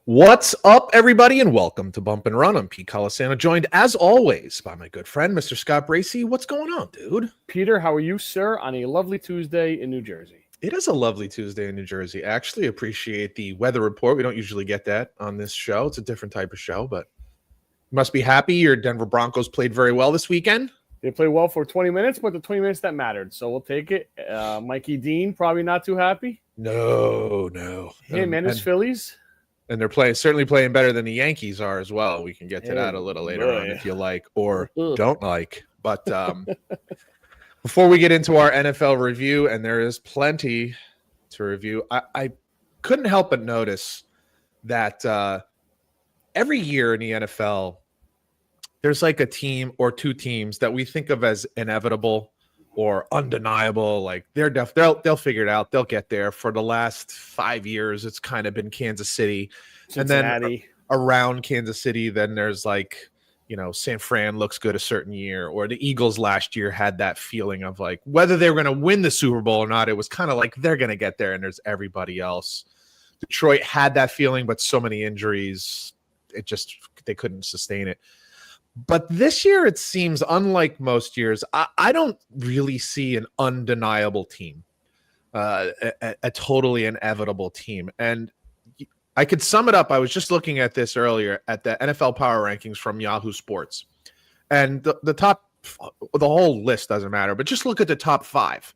What's up, everybody, and welcome to Bump and Run. I'm Pete Colasano, joined as always by my good friend, Mr. Scott Bracey. What's going on, dude? Peter, how are you, sir, on a lovely Tuesday in New Jersey? It is a lovely Tuesday in New Jersey. I actually appreciate the weather report. We don't usually get that on this show. It's a different type of show, but you must be happy your Denver Broncos played very well this weekend. They played well for 20 minutes, but the 20 minutes that mattered, so we'll take it. Mikey Dean, probably not too happy. No. Him and his Phillies. And they're certainly playing better than the Yankees are as well. We can get to that a little later on if you like or don't like. But before we get into our NFL review, and there is plenty to review, I couldn't help but notice that every year in the NFL, there's like a team or two teams that we think of as inevitable or undeniable. Like they'll figure it out. They'll get there. For the last 5 years, it's kind of been Kansas City. Cincinnati. And then around Kansas City, then there's like, San Fran looks good a certain year, or the Eagles last year had that feeling of like whether they were going to win the Super Bowl or not. It was kind of like they're going to get there, and there's everybody else. Detroit had that feeling, but so many injuries, they couldn't sustain it. But this year, it seems, unlike most years, I don't really see an undeniable team, a totally inevitable team. And I could sum it up. I was just looking at this earlier at the NFL Power Rankings from Yahoo Sports. And the top, the whole list doesn't matter, but just look at the top five.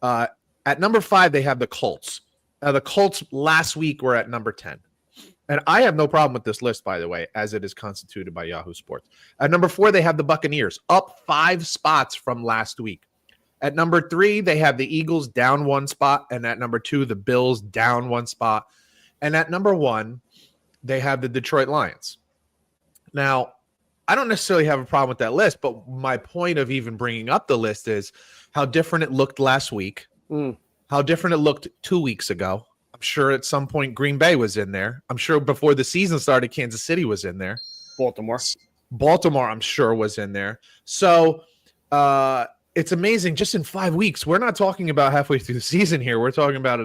At number 5, they have the Colts. The Colts last week were at number 10. And I have no problem with this list, by the way, as it is constituted by Yahoo Sports. At number 4, they have the Buccaneers, up 5 spots from last week. At number 3, they have the Eagles down 1 spot. And at number 2, the Bills down 1 spot. And at number 1, they have the Detroit Lions. Now, I don't necessarily have a problem with that list, but my point of even bringing up the list is how different it looked last week, how different it looked 2 weeks ago. I'm sure at some point Green Bay was in there. I'm sure before the season started, Kansas City was in there. Baltimore, I'm sure, was in there. So it's amazing. Just in 5 weeks, we're not talking about halfway through the season here. We're talking about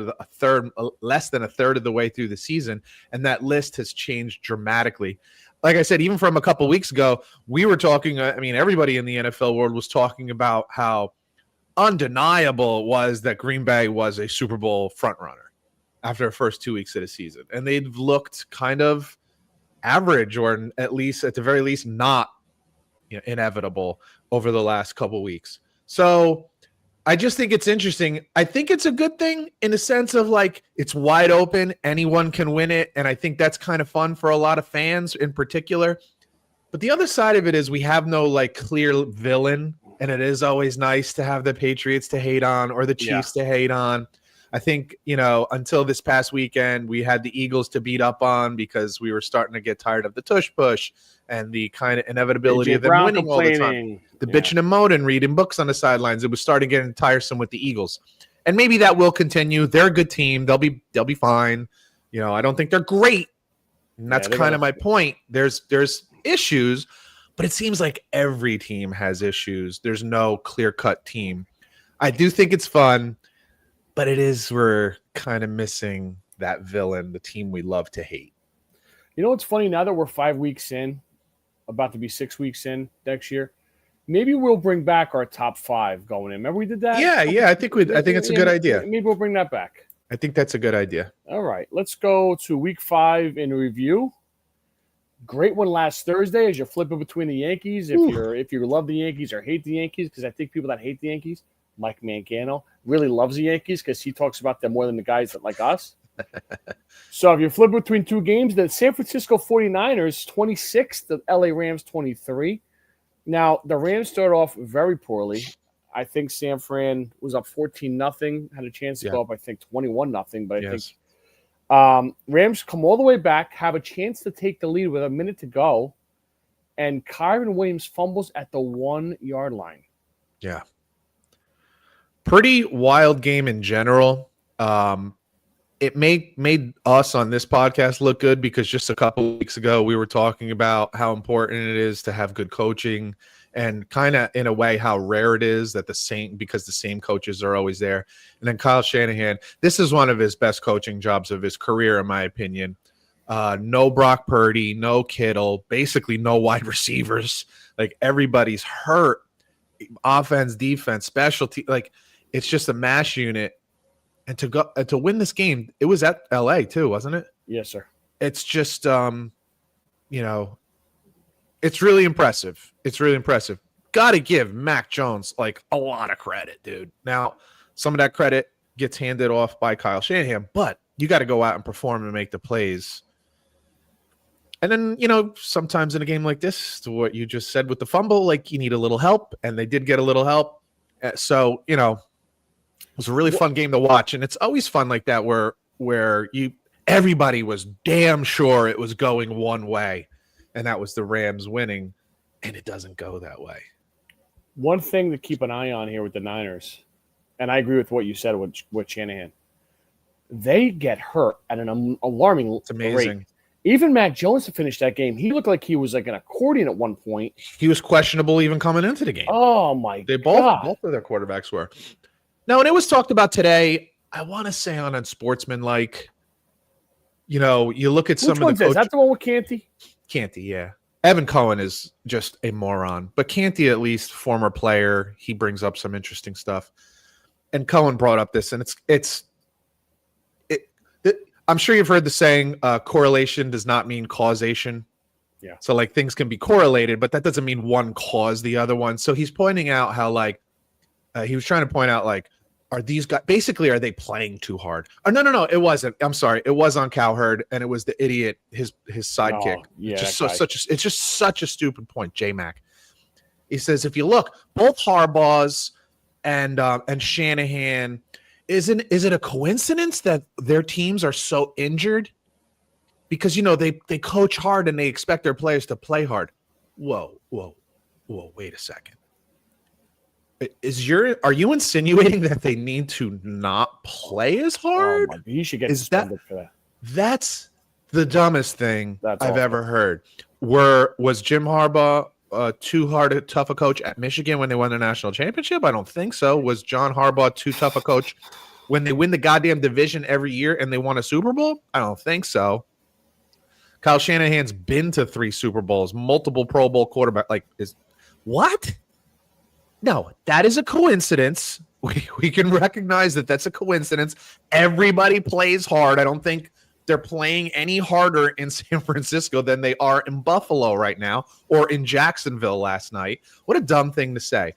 less than a third of the way through the season, and that list has changed dramatically. Like I said, even from a couple weeks ago, we were talking. Everybody in the NFL world was talking about how undeniable it was that Green Bay was a Super Bowl frontrunner after the first 2 weeks of the season. And they've looked kind of average, or at the very least, not inevitable over the last couple weeks. So I just think it's interesting. I think it's a good thing in the sense of like it's wide open. Anyone can win it. And I think that's kind of fun for a lot of fans in particular. But the other side of it is we have no like clear villain. And it is always nice to have the Patriots to hate on or the Chiefs to hate on. I think, until this past weekend, we had the Eagles to beat up on because we were starting to get tired of the tush push and the kind of inevitability of them winning all the time. The bitching and moaning, reading books on the sidelines. It was starting getting tiresome with the Eagles. And maybe that will continue. They're a good team. They'll be fine. I don't think they're great. And that's kind of my point. There's issues, but it seems like every team has issues. There's no clear-cut team. I do think it's fun. But we're kind of missing that villain, the team we love to hate. You know what's funny? Now that we're 5 weeks in, about to be 6 weeks in next year, maybe we'll bring back our top 5 going in. Remember we did that? Yeah. I think it's a good idea. Maybe we'll bring that back. I think that's a good idea. All right, let's go to week 5 in review. Great one last Thursday as you're flipping between the Yankees. If you love the Yankees or hate the Yankees, because I think people that hate the Yankees, Mike Mangano, really loves the Yankees because he talks about them more than the guys that like us. So if you flip between 2 games, the San Francisco 49ers 26, the LA Rams 23. Now, the Rams started off very poorly. I think San Fran was up 14-0, had a chance to go up, I think, 21-0. But I think Rams come all the way back, have a chance to take the lead with a minute to go, and Kyron Williams fumbles at the 1-yard line. Yeah. Pretty wild game in general. It made us on this podcast look good because just a couple of weeks ago we were talking about how important it is to have good coaching and kind of in a way how rare it is that because the same coaches are always there. And then Kyle Shanahan, this is one of his best coaching jobs of his career, in my opinion. No Brock Purdy, no Kittle, basically no wide receivers. Like everybody's hurt. Offense, defense, specialty, like it's just a mash unit. And to win this game, it was at LA too, wasn't it? Yes, sir. It's just it's really impressive. It's really impressive. Got to give Mac Jones like a lot of credit, dude. Now, some of that credit gets handed off by Kyle Shanahan, but you got to go out and perform and make the plays. And then, sometimes in a game like this, to what you just said with the fumble, like you need a little help, and they did get a little help. So, it was a really fun game to watch, and it's always fun like that where everybody was damn sure it was going one way, and that was the Rams winning, and it doesn't go that way. One thing to keep an eye on here with the Niners, and I agree with what you said with Shanahan, they get hurt at an alarming rate. Even Mac Jones to finish that game, he looked like he was like an accordion at one point. He was questionable even coming into the game. Oh, my God. Both of their quarterbacks were. No, and it was talked about today, I want to say on Unsportsmanlike, you look at some of the coaches. Is that the one with Canty? Canty, yeah. Evan Cohen is just a moron. But Canty, at least, former player, he brings up some interesting stuff. And Cohen brought up this, and I'm sure you've heard the saying, correlation does not mean causation. Yeah. So, like, things can be correlated, but that doesn't mean one caused the other one. So he's pointing out how, like, he was trying to point out, like, are these guys basically, are they playing too hard? Oh, no, it wasn't. I'm sorry. It was on Cowherd, and it was the idiot, his sidekick. Oh, yeah, it's just such a stupid point, J-Mac. He says, if you look, both Harbaugh's and Shanahan, is it a coincidence that their teams are so injured? Because, they coach hard and they expect their players to play hard. Whoa, wait a second. Are you insinuating that they need to not play as hard? He should get suspended for that. That's the dumbest thing I've ever heard. Was Jim Harbaugh too tough a coach at Michigan when they won the national championship? I don't think so. Was John Harbaugh too tough a coach when they win the goddamn division every year and they won a Super Bowl? I don't think so. Kyle Shanahan's been to 3 Super Bowls, multiple Pro Bowl quarterback. What? No, that is a coincidence. We can recognize that that's a coincidence. Everybody plays hard. I don't think they're playing any harder in San Francisco than they are in Buffalo right now or in Jacksonville last night. What a dumb thing to say.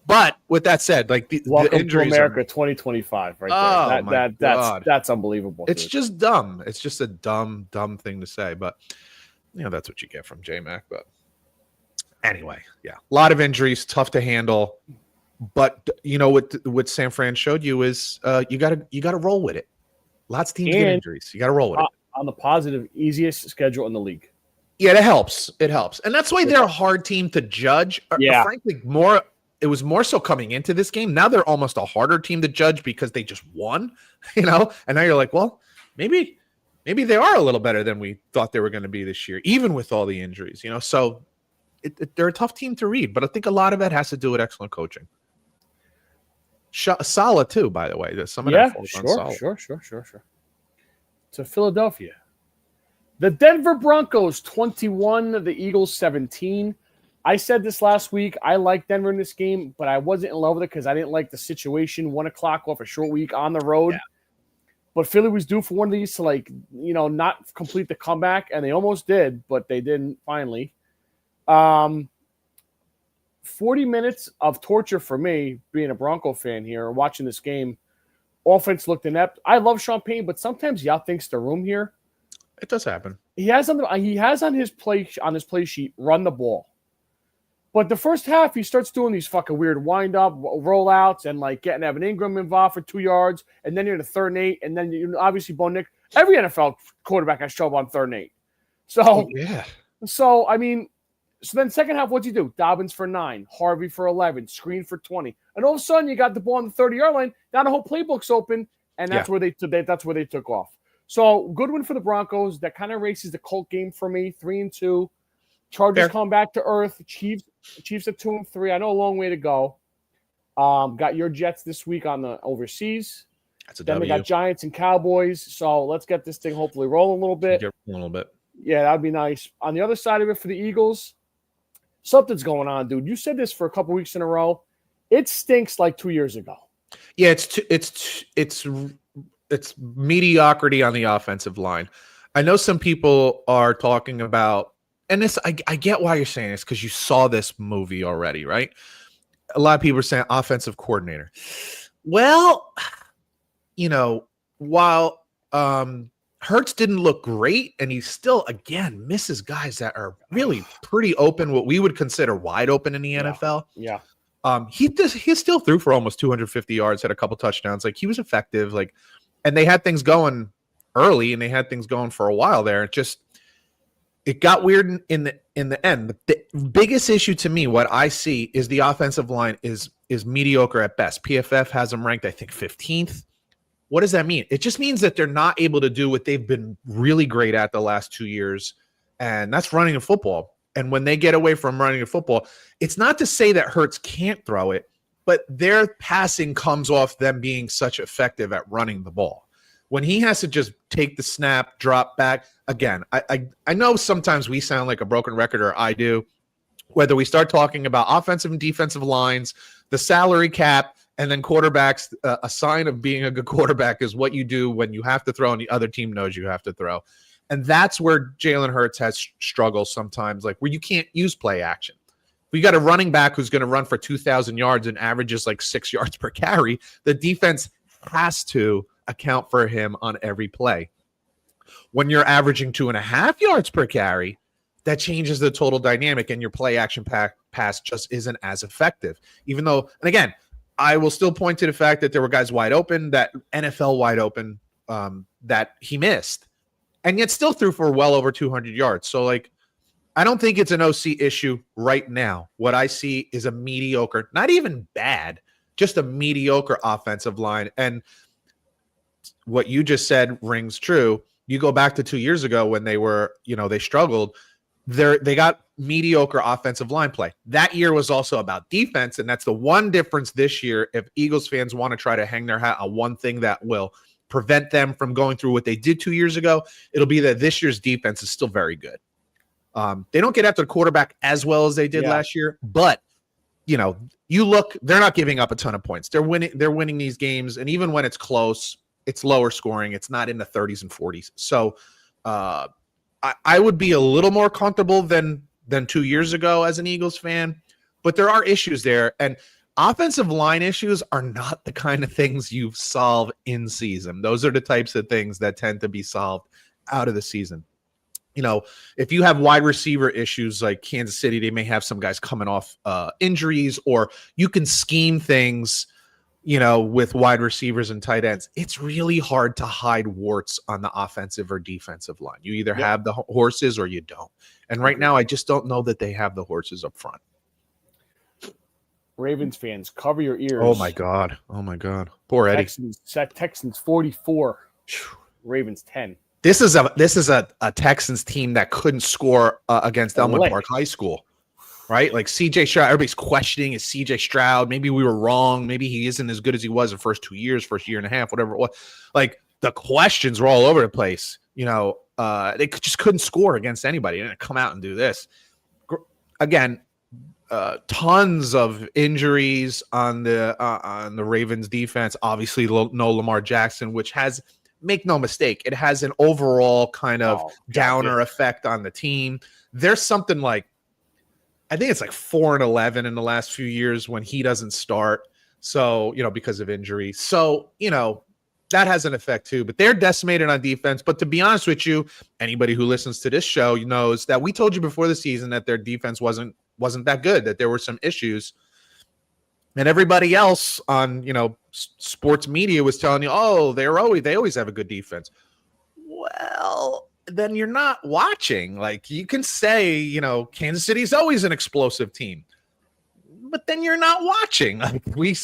But with that said, like the injuries to America 2025 right there. That's unbelievable. It's just dumb. It's just a dumb thing to say. But that's what you get from J-Mac. But anyway, yeah, a lot of injuries, tough to handle. But what San Fran showed you is you gotta roll with it. Lots of teams get injuries. You gotta roll with it. On the positive, easiest schedule in the league. Yeah, it helps. And that's why they're a hard team to judge. Yeah. Frankly, it was more so coming into this game. Now they're almost a harder team to judge because they just won, And now you're like, well, maybe they are a little better than we thought they were going to be this year, even with all the injuries, So they're a tough team to read, but I think a lot of it has to do with excellent coaching. Saleh too, by the way. There's some of that falls on Saleh. Sure. To Philadelphia. The Denver Broncos 21, the Eagles 17. I said this last week. I like Denver in this game, but I wasn't in love with it because I didn't like the situation. 1 o'clock off a short week on the road. Yeah. But Philly was due for one of these to not complete the comeback, and they almost did, but they didn't finally. 40 minutes of torture for me, being a Bronco fan here, watching this game. Offense looked inept. I love Sean Payton, but sometimes he outthinks the room here. It does happen. He has on his play sheet run the ball. But the first half, he starts doing these fucking weird wind-up rollouts and getting Evan Ingram involved for 2 yards, and then you're in the 3rd and 8, and then obviously Bo Nick. Every NFL quarterback has trouble on 3rd and 8. So yeah. So then second half, what's he do? Dobbins for 9, Harvey for 11, screen for 20, and all of a sudden you got the ball on the 30-yard line. Now the whole playbook's open, and that's where they took off. So good win for the Broncos. That kind of races the Colt game for me, 3-2. Chargers come back to earth. Chiefs at 2-3. I know a long way to go. Got your Jets this week on the overseas. That's a Then W. we got Giants and Cowboys. So let's get this thing hopefully rolling a little bit. A little bit. Yeah, that'd be nice. On the other side of it for the Eagles, something's going on, dude. You said this for a couple weeks in a row. It stinks like 2 years ago. Yeah, it's mediocrity on the offensive line. I know some people are talking about, and this I get why you're saying this because you saw this movie already, right? A lot of people are saying offensive coordinator. Well, while Hurts didn't look great, and he still again misses guys that are really pretty open, what we would consider wide open in the NFL. Yeah. He still threw for almost 250 yards, had a couple touchdowns. Like, he was effective. Like, and they had things going early, and they had things going for a while there. It got weird in the end. The biggest issue to me, what I see, is the offensive line is mediocre at best. PFF has them ranked, I think, 15th. What does that mean? It just means that they're not able to do what they've been really great at the last 2 years, and that's running a football. And when they get away from running a football, it's not to say that Hurts can't throw it, but their passing comes off them being such effective at running the ball. When he has to just take the snap, drop back, again, I know sometimes we sound like a broken record, or I do, whether we start talking about offensive and defensive lines, the salary cap, and then quarterbacks. A sign of being a good quarterback is what you do when you have to throw and the other team knows you have to throw. And that's where Jalen Hurts has struggles sometimes, like where you can't use play action. We got a running back who's going to run for 2,000 yards and averages like 6 yards per carry. The defense has to account for him on every play. When you're averaging 2.5 yards per carry, that changes the total dynamic, and your play action pass just isn't as effective. Even though, and again, I will still point to the fact that there were guys wide open, that NFL wide open, that he missed, and yet still threw for well over 200 yards. So, like, I don't think it's an OC issue right now. What I see is a mediocre, not even bad, just a mediocre offensive line. And what you just said rings true. You go back to 2 years ago when they were, they struggled. They got mediocre offensive line play. That year was also about defense, and that's the one difference this year. If Eagles fans want to try to hang their hat on one thing that will prevent them from going through what they did 2 years ago, it'll be that this year's defense is still very good. They don't get after the quarterback as well as they did last year, but you look, they're not giving up a ton of points. They're winning these games, and even when it's close, it's lower scoring. It's not in the 30s and 40s. So I would be a little more comfortable than 2 years ago as an Eagles fan, but there are issues there, and offensive line issues are not the kind of things you solve in season. Those are the types of things that tend to be solved out of the season. If you have wide receiver issues like Kansas City, they may have some guys coming off injuries, or you can scheme things, with wide receivers and tight ends. It's really hard to hide warts on the offensive or defensive line. You either have the horses or you don't. And right now, I just don't know that they have the horses up front. Ravens fans, cover your ears. Oh my God. Poor Eddie. Texans 44, Ravens 10. This is a Texans team that couldn't score against Elmwood Park High School, right? Like CJ Stroud, everybody's questioning, is CJ Stroud? Maybe we were wrong. Maybe he isn't as good as he was the first 2 years, first year and a half, whatever it was. Like, the questions were all over the place. They just couldn't score against anybody. They didn't come out and do this. Again, tons of injuries on the Ravens defense. Obviously, no Lamar Jackson, which has, make no mistake, it has an overall kind of downer effect on the team. There's something like, I think it's like 4-11 in the last few years when he doesn't start. So, because of injury. So, that has an effect too, but they're decimated on defense. But to be honest with you, anybody who listens to this show knows that we told you before the season that their defense wasn't that good, that there were some issues. And everybody else on, sports media was telling you, oh, they always have a good defense. Well, then you're not watching. Like, you can say, Kansas City's always an explosive team, but then you're not watching. Like, we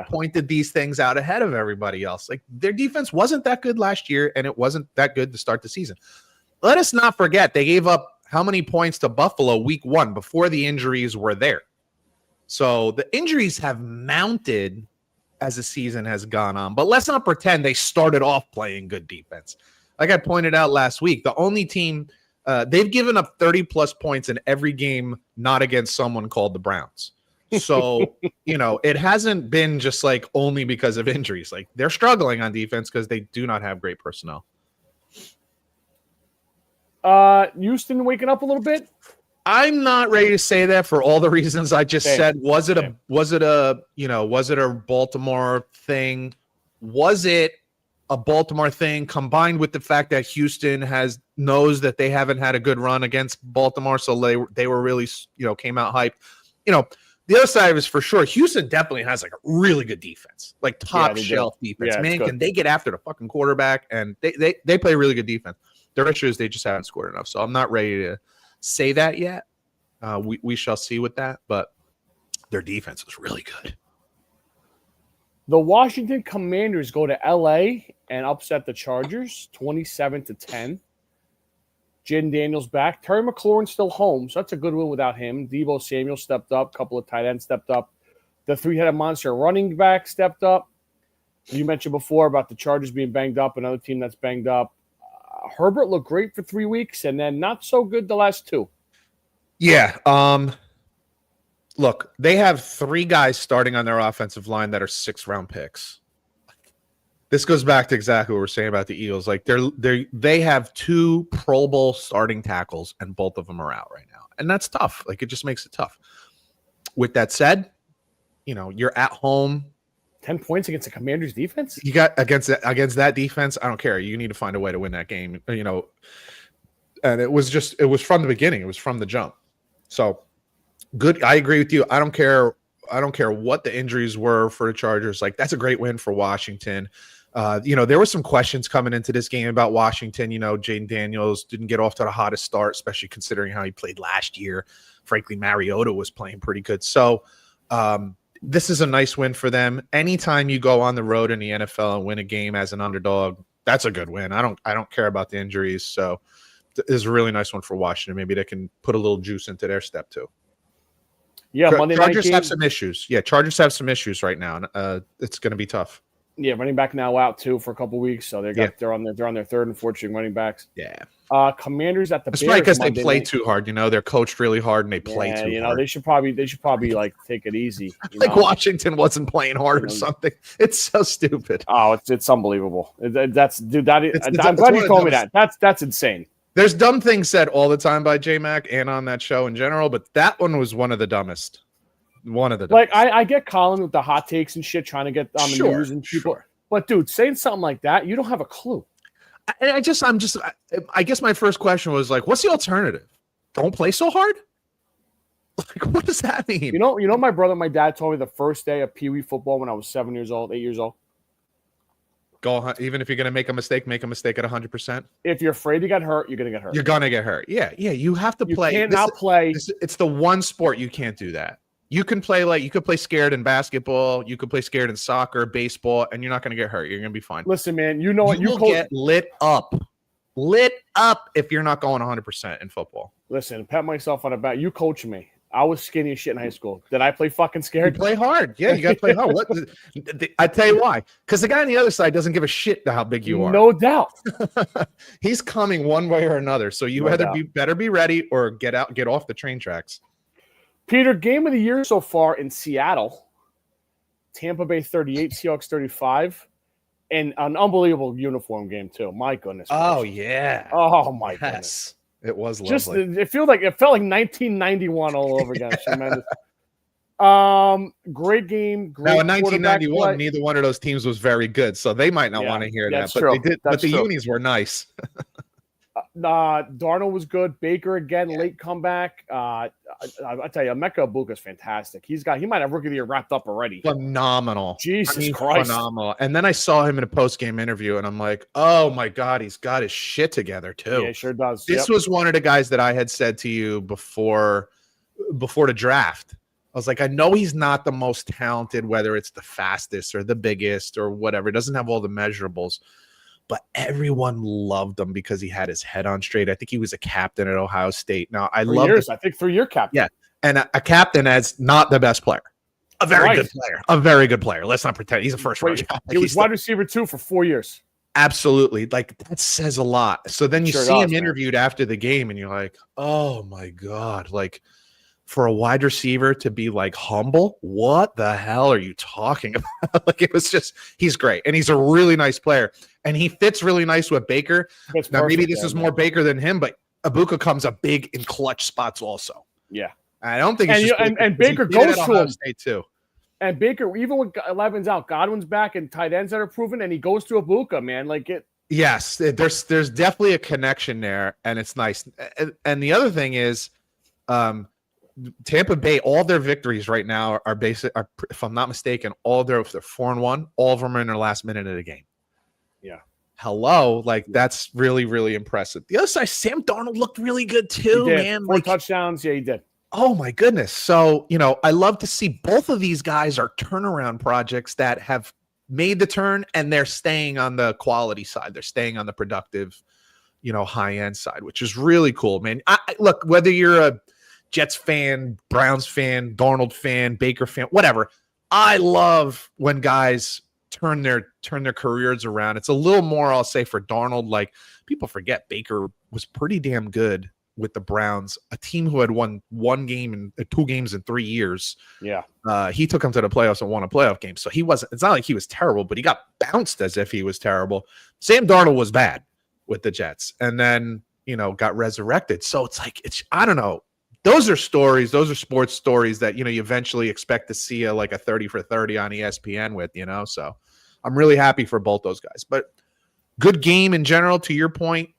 pointed these things out ahead of everybody else. Like, their defense wasn't that good last year, and it wasn't that good to start the season. Let us not forget, they gave up how many points to Buffalo week 1 before the injuries were there? So the injuries have mounted as the season has gone on. But let's not pretend they started off playing good defense. Like I pointed out last week, the only team they've given up 30-plus points in every game not against someone called the Browns. So, it hasn't been just like only because of injuries. Like they're struggling on defense because they do not have great personnel. Houston waking up a little bit. I'm not ready to say that for all the reasons I just said. Was it a Baltimore thing? Was it a Baltimore thing combined with the fact that Houston knows that they haven't had a good run against Baltimore, so they were really came out hyped. The other side of it is for sure Houston definitely has like a really good defense, like top shelf defense. Man, can they get after the fucking quarterback? And they play really good defense. Their issue is they just haven't scored enough. So I'm not ready to say that yet. We shall see with that, but their defense is really good. The Washington Commanders go to LA and upset the Chargers 27-10. Jaden Daniels back. Terry McLaurin still home, so that's a good win without him. Deebo Samuel stepped up. A couple of tight ends stepped up. The three-headed monster running back stepped up. You mentioned before about the Chargers being banged up, another team that's banged up. Herbert looked great for 3 weeks, and then not so good the last 2. Yeah. Look, they have 3 guys starting on their offensive line that are 6th-round picks. This goes back to exactly what we're saying about the Eagles. Like they have 2 Pro Bowl starting tackles, and both of them are out right now, and that's tough. Like it just makes it tough. With that said, you're at home. 10 points against the Commanders defense. You got against that defense. I don't care. You need to find a way to win that game. And it was from the beginning. It was from the jump. So good. I agree with you. I don't care what the injuries were for the Chargers. Like that's a great win for Washington. There were some questions coming into this game about Washington. Jaden Daniels didn't get off to the hottest start, especially considering how he played last year. Frankly, Mariota was playing pretty good. So this is a nice win for them. Anytime you go on the road in the NFL and win a game as an underdog, that's a good win. I don't care about the injuries. So this is a really nice one for Washington. Maybe they can put a little juice into their step too. Yeah, Monday night Chargers game. have some issues. Yeah, Chargers have some issues right now. It's going to be tough. Yeah, running back now out too for a couple weeks, so they're on their 3rd and 4th string running backs. Yeah. Commanders at the It's Bears. probably because they Monday play night. too hard. They're coached really hard and they play too hard. They should probably like take it easy. Washington wasn't playing hard or something. It's so stupid. Oh, it's unbelievable. I'm glad you told me that. That's insane. There's dumb things said all the time by J-Mac and on that show in general, but that one was one of the dumbest. One of the dumbest. Like I get Colin with the hot takes and shit, trying to get on the news and people. Sure. But dude, saying something like that, you don't have a clue. I guess my first question was like, what's the alternative? Don't play so hard? Like, what does that mean? My brother and my dad told me the first day of Pee Wee football when I was 8 years old. Even if you're going to make a mistake at 100%. If you're afraid to get hurt, you're going to get hurt. You're going to get hurt. Yeah. You have to play. You can't not play. It's the one sport you can't do that. You can play scared in basketball. You can play scared in soccer, baseball, and you're not going to get hurt. You're going to be fine. Listen, man, you know what? You will get lit up if you're not going 100% in football. Listen, pat myself on the back. You coach me. I was skinny as shit in high school. Did I play fucking scared? You play hard. Yeah, you got to play hard. I tell you why. Because the guy on the other side doesn't give a shit how big you are. No doubt. He's coming one way or another. So you better be ready or get off the train tracks. Peter, game of the year so far in Seattle. Tampa Bay 38, Seahawks 35. And an unbelievable uniform game, too. My goodness. Oh, yeah. Oh, my goodness. It was lovely. It felt like 1991 all over again. Tremendous. Great game. Now, in 1991, neither one of those teams was very good, so they might not want to hear that. But true. they did. But the unis were nice. Darnold was good. Baker again, late comeback. I tell you, Emeka Ibuka's fantastic. He might have rookie of the year wrapped up already. Phenomenal. Jesus Christ. Phenomenal. And then I saw him in a post-game interview, and I'm like, oh my God, he's got his shit together too. Yeah, he sure does. This was one of the guys that I had said to you before the draft. I was like, I know he's not the most talented, whether it's the fastest or the biggest or whatever. It doesn't have all the measurables. But everyone loved him because he had his head on straight. I think he was a captain at Ohio State. Now, I love 3 year captain. Yeah. and a captain as not the best player. A very good player. A very good player. Let's not pretend he's a first round draft. He was wide receiver 2 for 4 years. Absolutely. Like, that says a lot. So then you see him interviewed after the game and you're like, oh my God. Like, for a wide receiver to be like humble, what the hell are you talking about? Like, it was just, he's great. And he's a really nice player. And he fits really nice with Baker. Now, maybe this is more Baker than him, but Ibuka comes up big in clutch spots also. Yeah. I don't think it's and Baker goes to him. State too. And Baker, even when Levin's out, Godwin's back and tight ends that are proven, and he goes to Ibuka, man. Like it. Yes, there's definitely a connection there, and it's nice. And the other thing is, Tampa Bay, all their victories right now are if I'm not mistaken, if they're 4-1, all of them are in their last minute of the game. Yeah. Hello, like that's really, really impressive. The other side, Sam Darnold looked really good too, man. 4 touchdowns, yeah, he did. Oh my goodness. So, I love to see both of these guys are turnaround projects that have made the turn and they're staying on the quality side. They're staying on the productive, high end side, which is really cool, man. Look, whether you're a Jets fan, Browns fan, Darnold fan, Baker fan, whatever, I love when guys turn their careers around. It's a little more, I'll say, for Darnold. Like, people forget Baker was pretty damn good with the Browns, a team who had won 2 games in 3 years. Yeah. He took them to the playoffs and won a playoff game. So it's not like he was terrible, but he got bounced as if he was terrible. Sam Darnold was bad with the Jets and then, got resurrected. So it's like, I don't know. Those are stories. Those are sports stories that, you eventually expect to see a 30 for 30 on ESPN with, So I'm really happy for both those guys, but good game in general, to your point,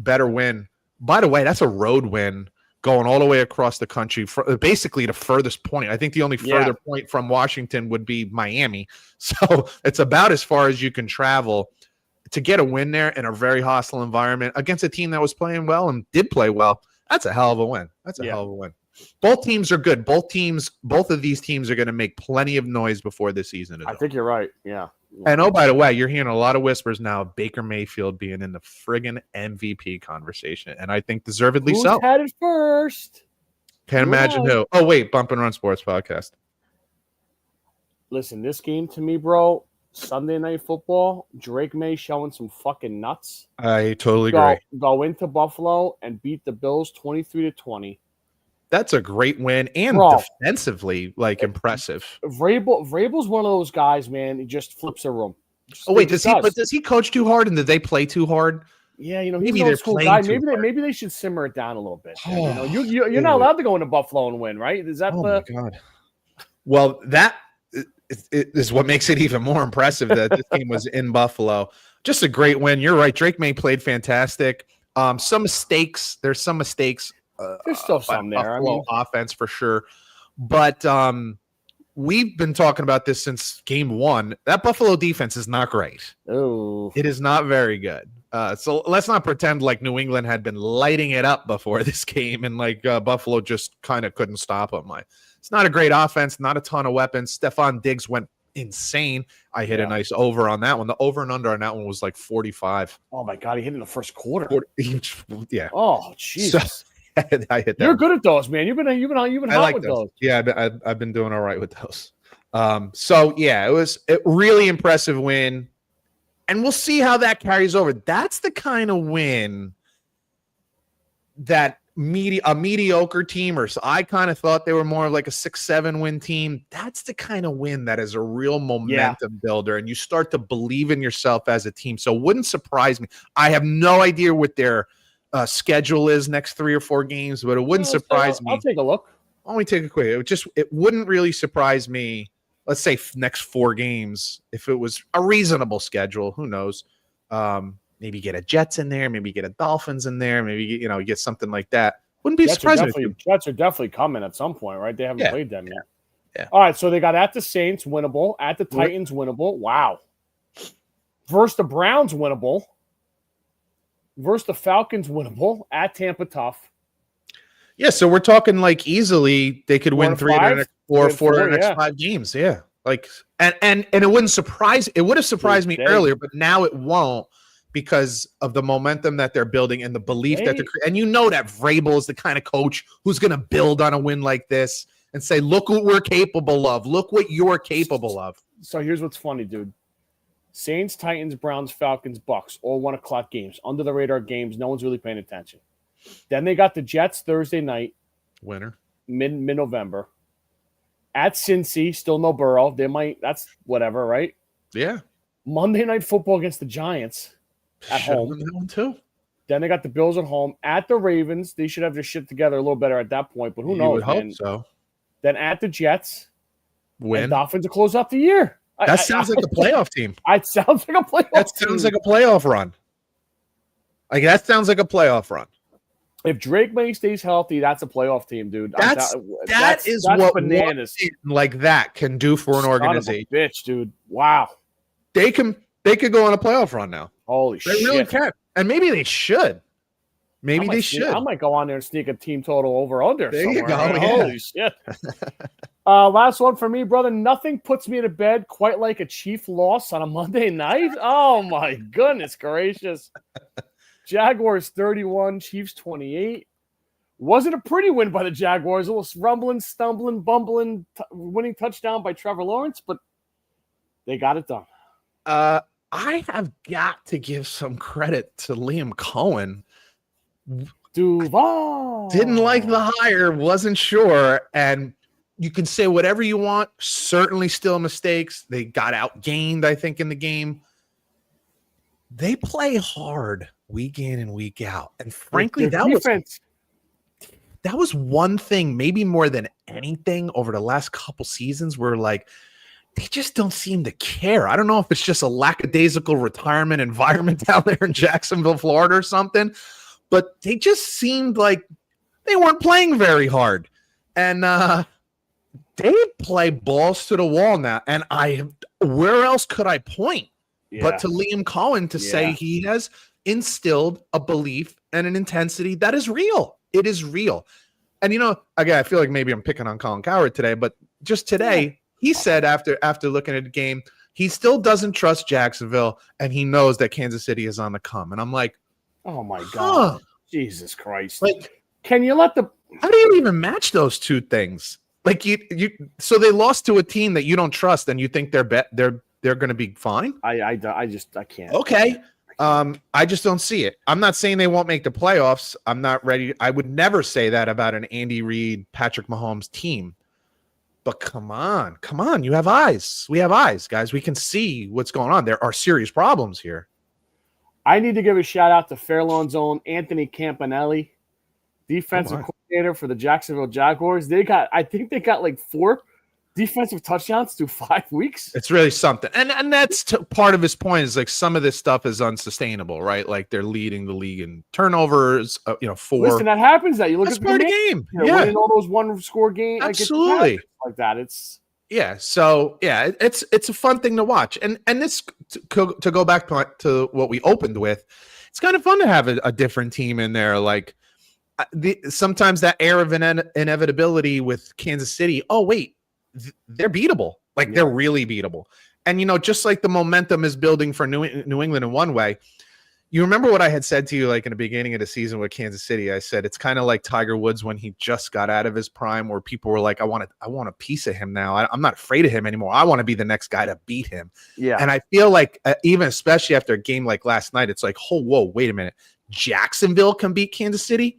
better win. By the way, that's a road win going all the way across the country, basically the furthest point. I think the only further point from Washington would be Miami. So it's about as far as you can travel to get a win there in a very hostile environment against a team that was playing well and did play well. That's a hell of a win. That's a hell of a win. Both teams are good. Both of these teams are going to make plenty of noise before this season is over. I think you're right. Yeah. And by the way, you're hearing a lot of whispers now of Baker Mayfield being in the friggin' MVP conversation, and I think deservedly so. Who's had it first? Can't imagine who. Oh wait, Bump and Run Sports Podcast. Listen, this game to me, bro. Sunday Night Football. Drake May showing some fucking nuts. I totally agree. Go into Buffalo and beat the Bills 23-20. That's a great win and defensively, impressive. Vrabel's one of those guys, man. He just flips a room. Does he coach too hard and did they play too hard? Yeah, he's an old school guy. Maybe they should simmer it down a little bit. You're not allowed to go into Buffalo and win, right? Is that my God. Well, that is what makes it even more impressive that this game was in Buffalo. Just a great win. You're right. Drake May played fantastic. Some mistakes. There's some mistakes. There's still some there. Offense for sure. But we've been talking about this since game 1. That Buffalo defense is not great. Oh, it is not very good. So let's not pretend like New England had been lighting it up before this game and Buffalo just kind of couldn't stop them. It's not a great offense, not a ton of weapons. Stephon Diggs went insane. I hit a nice over on that one. The over and under on that one was 45. Oh my God, he hit in the first quarter. Yeah. Oh Jesus. I hit that. You're good at those, man. You've been hot with those. Yeah, I've been doing all right with those. So yeah, it was a really impressive win, and we'll see how that carries over. That's the kind of win that a mediocre team, or so I kind of thought they were more like a 6-7 win team. That's the kind of win that is a real momentum builder, and you start to believe in yourself as a team. So it wouldn't surprise me. I have no idea what their schedule is next 3 or 4 games, but it wouldn't surprise me. I'll take a look. Only take a quick. It wouldn't really surprise me. Let's say next 4 games, if it was a reasonable schedule. Who knows? Maybe get a Jets in there. Maybe get a Dolphins in there. Maybe get something like that. Wouldn't be surprising. Jets are definitely coming at some point, right? They haven't played them yet. Yeah. All right, so they got at the Saints, winnable. At the Titans, winnable. Wow. Versus the Browns, winnable. Versus the Falcons, winnable. At Tampa, tough. Yeah, so we're talking easily they could win 3 or 4 of the next 5 games. Yeah, and it wouldn't surprise. It would have surprised me earlier, but now it won't because of the momentum that they're building and the belief that they're and you know that Vrabel is the kind of coach who's going to build on a win like this and say, look what we're capable of. Look what you're capable of. So here's what's funny, dude. Saints, Titans, Browns, Falcons, Bucks, all 1 o'clock games, under the radar games. No one's really paying attention. Then they got the Jets Thursday night, Winner, mid-November. At Cincy, still no Burrow. They might. That's whatever, right? Yeah. Monday Night Football against the Giants at home. That one too. Then they got the Bills at home. At the Ravens, they should have their shit together a little better at that point. But who knows? You would hope so. Then at the Jets, win. And Dolphins to close out the year. That sounds like a playoff team. It sounds like a playoff. That sounds like a playoff run. Like that sounds like a playoff run. If Drake May stays healthy, that's a playoff team, dude. That's what bananas like that can do for an organization. Bitch, dude. Wow. They could go on a playoff run now. Holy shit. They really can. And maybe they should. Maybe they should. I might go on there and sneak a team total over under. There you go. Yeah. Holy shit. Last one for me, brother. Nothing puts me to bed quite like a Chief loss on a Monday night. Oh, my goodness gracious. Jaguars 31, Chiefs 28. Wasn't a pretty win by the Jaguars. A little rumbling, stumbling, bumbling, winning touchdown by Trevor Lawrence, but they got it done. I have got to give some credit to Liam Cohen. Duval didn't like the hire, wasn't sure, and you can say whatever you want. Certainly, still mistakes. They got outgained, I think, in the game. They play hard week in and week out, and frankly, that was one thing, maybe more than anything, over the last couple seasons, where like they just don't seem to care. I don't know if it's just a lackadaisical retirement environment down there in Jacksonville, Florida, or something. But they just seemed like they weren't playing very hard. And they play balls to the wall now. And where else could I point but to Liam Cohen to say he has instilled a belief and an intensity that is real. It is real. And, again, I feel like maybe I'm picking on Colin Cowherd today, but just today, he said after looking at the game, he still doesn't trust Jacksonville, and he knows that Kansas City is on the come. And I'm like, oh my God, Jesus Christ! Like, can you let how do you even match those two things? Like so they lost to a team that you don't trust, and you think they're going to be fine? I can't. Okay, I just don't see it. I'm not saying they won't make the playoffs. I'm not ready. I would never say that about an Andy Reid, Patrick Mahomes team. But come on. You have eyes. We have eyes, guys. We can see what's going on. There are serious problems here. I need to give a shout out to Fairlawn's own Anthony Campanelli, defensive coordinator for the Jacksonville Jaguars. I think they got like 4 defensive touchdowns through 5 weeks. It's really something. And that's part of his point is like some of this stuff is unsustainable, right? Like they're leading the league in turnovers, 4. Listen, that happens. That you look at the game. Winning all those one-score games. Absolutely. Like that. It's So it's a fun thing to watch. And this to go back to what we opened with, it's kind of fun to have a different team in there. Like sometimes that air of inevitability with Kansas City. Oh, wait. They're beatable. Like they're really beatable. And, just like the momentum is building for New England in one way, you remember what I had said to you, like in the beginning of the season with Kansas City, I said, it's kind of like Tiger Woods when he just got out of his prime, where people were like, I want a piece of him now. I'm not afraid of him anymore. I want to be the next guy to beat him. Yeah. And I feel like even especially after a game like last night, it's like, oh, whoa, wait a minute. Jacksonville can beat Kansas City.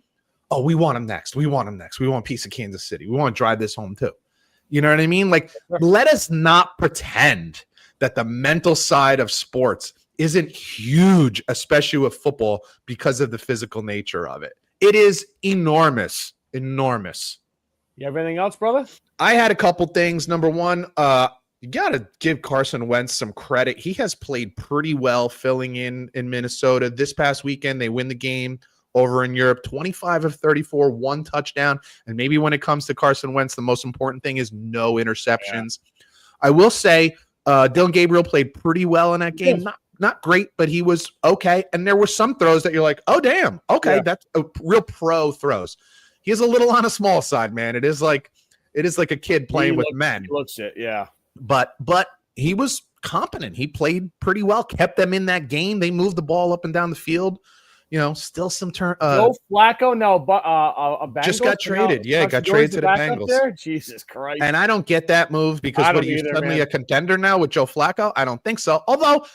Oh, we want him next. We want a piece of Kansas City. We want to drive this home too. You know what I mean? Like, let us not pretend that the mental side of sports isn't huge, especially with football, because of the physical nature of it. It is enormous. You have anything else, brother? I had a couple things. Number one, you got to give Carson Wentz some credit. He has played pretty well filling in Minnesota. This past weekend, they win the game over in Europe, 25 of 34, 1 touchdown. And maybe when it comes to Carson Wentz, the most important thing is no interceptions. Yeah. I will say Dylan Gabriel played pretty well in that game. Not great, but he was okay. And there were some throws that you're like, oh, damn. Okay, that's a real pro throws. He is a little on a small side, man. It is like a kid playing with men. He looks it, yeah. But he was competent. He played pretty well, kept them in that game. They moved the ball up and down the field. Still some turn. Joe Flacco, no, but a Bengals just got traded. Yeah, got traded to the Bengals. There? Jesus Christ. And I don't get that move because what are you suddenly a contender now with Joe Flacco? I don't think so. Although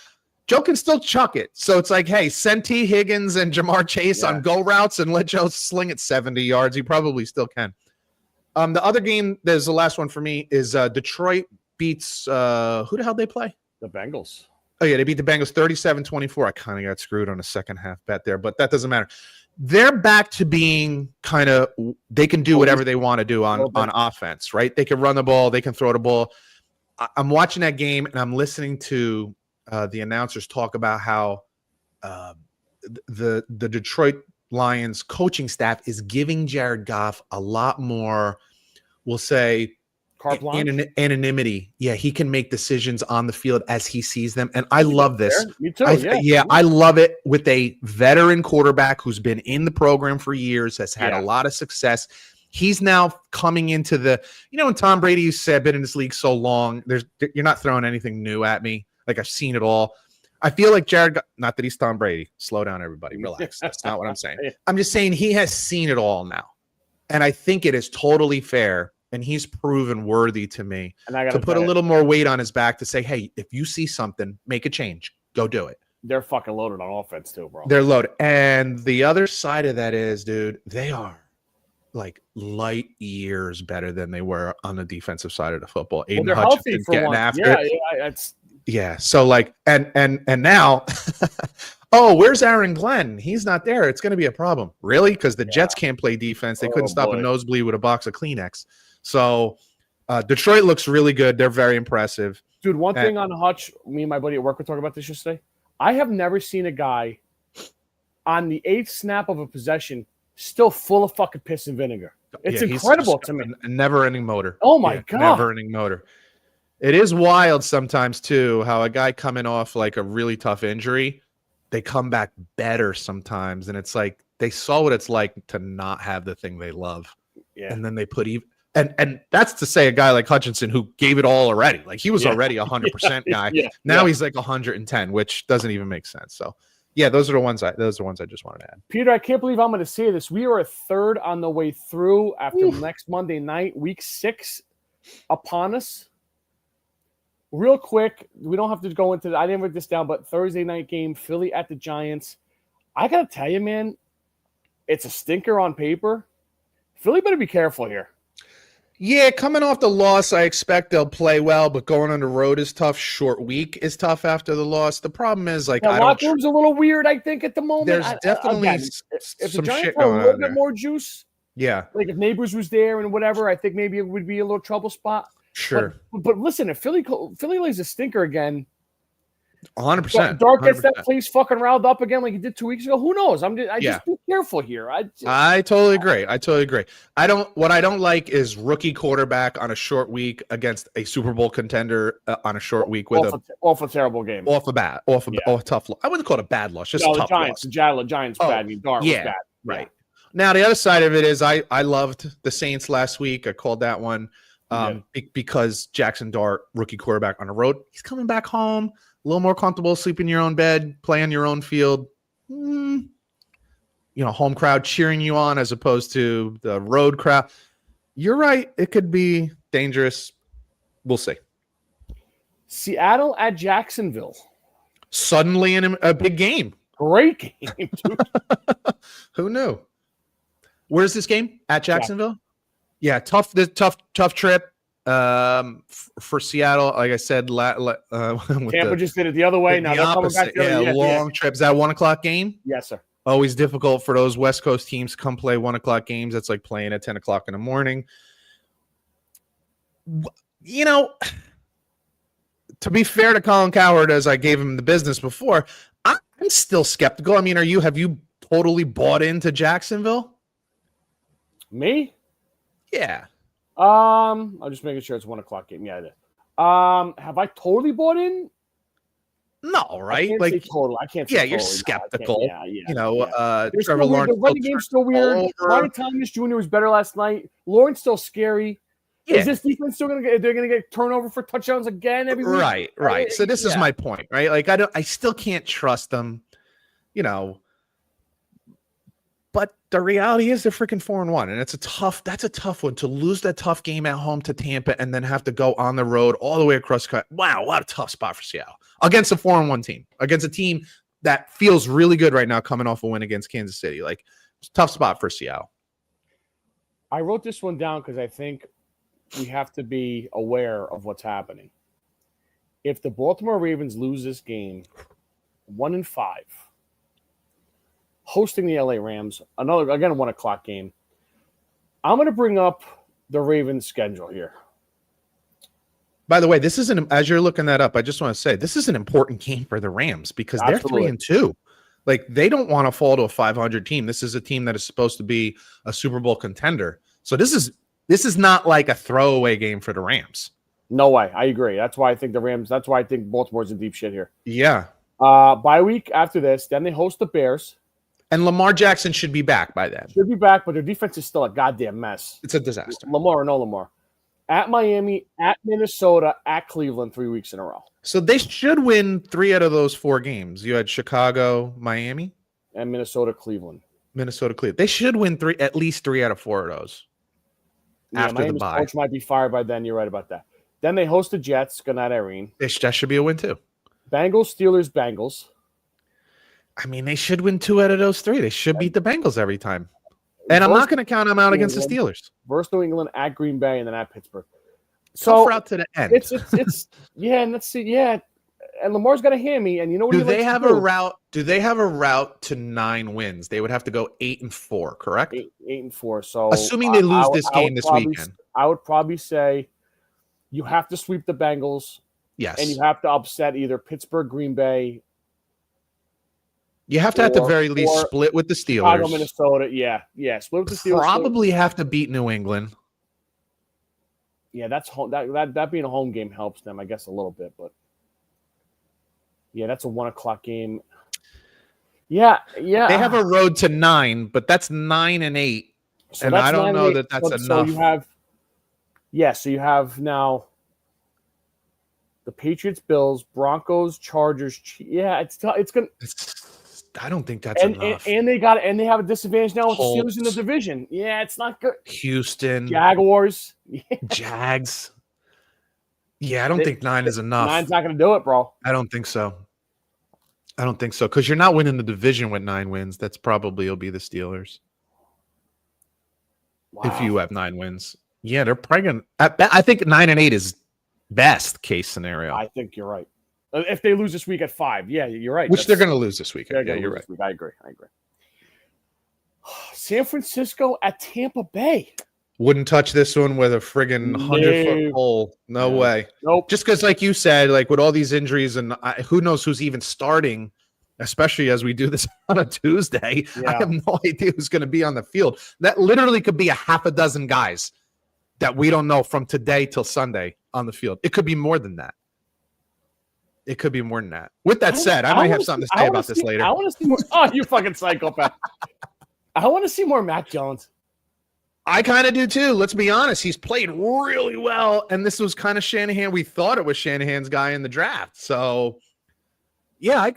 Joe can still chuck it. So it's like, hey, send T. Higgins and Jamar Chase on go routes and let Joe sling it 70 yards. He probably still can. The other game, there's the last one for me, is Detroit beats who the hell they play? The Bengals. Oh, yeah, they beat the Bengals 37-24. I kind of got screwed on a second half bet there, but that doesn't matter. They're back to being kind of – they can do whatever they want to do on offense, right? They can run the ball. They can throw the ball. I'm watching that game, and I'm listening to the announcers talk about how the Detroit Lions coaching staff is giving Jared Goff a lot more, we'll say – anonymity. Yeah, he can make decisions on the field as he sees them. And I love this. Me too. I love it with a veteran quarterback who's been in the program for years, has had a lot of success. He's now coming into the, when Tom Brady said, been in this league so long, you're not throwing anything new at me. Like, I've seen it all. I feel like not that he's Tom Brady. Slow down, everybody. Relax. That's not what I'm saying. I'm just saying he has seen it all now. And I think it is totally fair. And he's proven worthy to me to put a little more weight on his back to say, hey, if you see something, make a change. Go do it. They're fucking loaded on offense too, bro. They're loaded. And the other side of that is, dude, they are like light years better than they were on the defensive side of the football. Aiden Hutchinson getting after it. Yeah. So like, and now, where's Aaron Glenn? He's not there. It's going to be a problem. Really? Because the Jets can't play defense. They couldn't stop a nosebleed with a box of Kleenex. So Detroit looks really good. They're very impressive. Dude, one thing on Hutch, me and my buddy at work were talking about this yesterday. I have never seen a guy on the 8th snap of a possession still full of fucking piss and vinegar. It's incredible to me. A never-ending motor. Oh, my God. Never-ending motor. It is wild sometimes, too, how a guy coming off like a really tough injury, they come back better sometimes. And it's like they saw what it's like to not have the thing they love. Yeah. And then they put even. And that's to say a guy like Hutchinson who gave it all already. Like he was already 100% guy. Now he's like 110, which doesn't even make sense. So, yeah, those are the ones I just wanted to add. Peter, I can't believe I'm going to say this. We are a third on the way through after next Monday night, week 6 upon us. Real quick, we don't have to go into I didn't write this down, but Thursday night game, Philly at the Giants. I got to tell you, man, it's a stinker on paper. Philly better be careful here. Yeah, coming off the loss, I expect they'll play well, but going on the road is tough. Short week is tough after the loss. The problem is, like, the locker room's a little weird, I think, at the moment. There's definitely if some the Giants shit had going a little on bit there. more juice, like if Neighbors was there and whatever, I think maybe it would be a little trouble spot. Sure. But listen, if Philly lays a stinker again, 100%. Dart gets that place fucking riled up again like he did 2 weeks ago. Who knows? Just be careful here. I totally agree. What I don't like is rookie quarterback on a short week against a Super Bowl contender on a short week with off a terrible game. Off a tough loss. I wouldn't call it a bad loss, just a tough loss. The Giants bad. I mean, Dart was bad. Right. Now the other side of it is I loved the Saints last week. I called that one because Jackson Dart, rookie quarterback on the road, he's coming back home. A little more comfortable, sleep in your own bed, play on your own field. Home crowd cheering you on as opposed to the road crowd. You're right. It could be dangerous. We'll see. Seattle at Jacksonville. Suddenly in a big game. Great game, dude. Who knew? Where's this game? At Jacksonville? Yeah, tough trip. For Seattle, like I said, Tampa just did it the other way. Now they're coming back. Long trips. That 1 o'clock game. Yes, sir. Always difficult for those West Coast teams to come play 1 o'clock games. That's like playing at 10 o'clock in the morning. To be fair to Colin Cowherd, as I gave him the business before, I'm still skeptical. I mean, have you totally bought into Jacksonville? Me? Yeah. I'm just making sure it's 1 o'clock game. Yeah, I did. Have I totally bought in? No, right? I can't say total. I can't say you're totally. skeptical. Trevor Lawrence. The running game's still weird. Ryan Thomas Jr. was better last night. Lawrence still scary. Is this defense still going to get? They're going to get turnover for touchdowns again every week. Right. So this is my point, right? Like I still can't trust them, you know. But the reality is they're freaking 4-1, and that's a tough one to lose that tough game at home to Tampa and then have to go on the road all the way across. Wow, what a tough spot for Seattle against a 4-1 team, against a team that feels really good right now, coming off a win against Kansas City. Like, it's a tough spot for Seattle. I wrote this one down because I think we have to be aware of what's happening. If the Baltimore Ravens lose this game, 1-5. Hosting the LA Rams, another, again, a 1 o'clock game. I'm going to bring up the Ravens schedule here. By the way, this isn't, as you're looking that up, I just want to say this is an important game for the Rams because they're 3-2. Like, they don't want to fall to a 500 team. This is a team that is supposed to be a Super Bowl contender. So this is not like a throwaway game for the Rams. No way. I agree. That's why I think that's why I think Baltimore's in deep shit here. Yeah. Bye week after this, then they host the Bears. And Lamar Jackson should be back by then. Should be back, but their defense is still a goddamn mess. It's a disaster. Lamar or no Lamar. At Miami, at Minnesota, at Cleveland 3 weeks in a row. So they should win 3 out of those 4 games. You had Chicago, Miami, and Minnesota, Cleveland. They should win at least 3 out of 4 of those. After Miami's the bye. Coach might be fired by then. You're right about that. Then they host the Jets. Good night, Irene. That should be a win too. Bengals, Steelers, Bengals. I mean, they should win 2 out of those 3. They should beat the Bengals every time. And I'm not going to count them out against the Steelers. Versus New England, at Green Bay, and then at Pittsburgh. So route to the end. It's yeah, and let's see, yeah. And Lamar's got a hammy, and you know what? Do they have a route to 9 wins? They would have to go 8-4, correct? 8-4. So assuming they lose this game this weekend, I would probably say you have to sweep the Bengals. Yes, and you have to upset either Pittsburgh, Green Bay. You have to, at the very least, split with the Steelers. Chicago, Minnesota, yeah, split with the Steelers. Probably have to beat New England. Yeah, that's home. That being a home game helps them, I guess, a little bit, but yeah, that's a 1 o'clock game. Yeah. They have a road to 9, but that's 9-8, so and I don't know that that's enough. So you have now the Patriots, Bills, Broncos, Chargers. Yeah, it's gonna. I don't think that's enough. And they have a disadvantage now with the Steelers in the division. Yeah, it's not good. Houston, Jaguars, Jags. Yeah, I don't think 9 is enough. 9's not going to do it, bro. I don't think so. Because you're not winning the division with 9 wins. That's probably will be the Steelers. Wow. If you have 9 wins, yeah, they're probably going. I think 9-8 is best case scenario. I think you're right. If they lose this week at 5, yeah, you're right. Which they're going to lose this week. Yeah, you're right. I agree. San Francisco at Tampa Bay. Wouldn't touch this one with a friggin' 100-foot pole. No way. Nope. Just because, like you said, like with all these injuries and who knows who's even starting, especially as we do this on a Tuesday. Yeah. I have no idea who's going to be on the field. That literally could be a half a dozen guys that we don't know from today till Sunday on the field. It could be more than that. With that said, I might have something to say about this later. I want to see more. Oh, you fucking psychopath. I want to see more Mac Jones. I kind of do too. Let's be honest. He's played really well. And this was kind of Shanahan. We thought it was Shanahan's guy in the draft. So, yeah,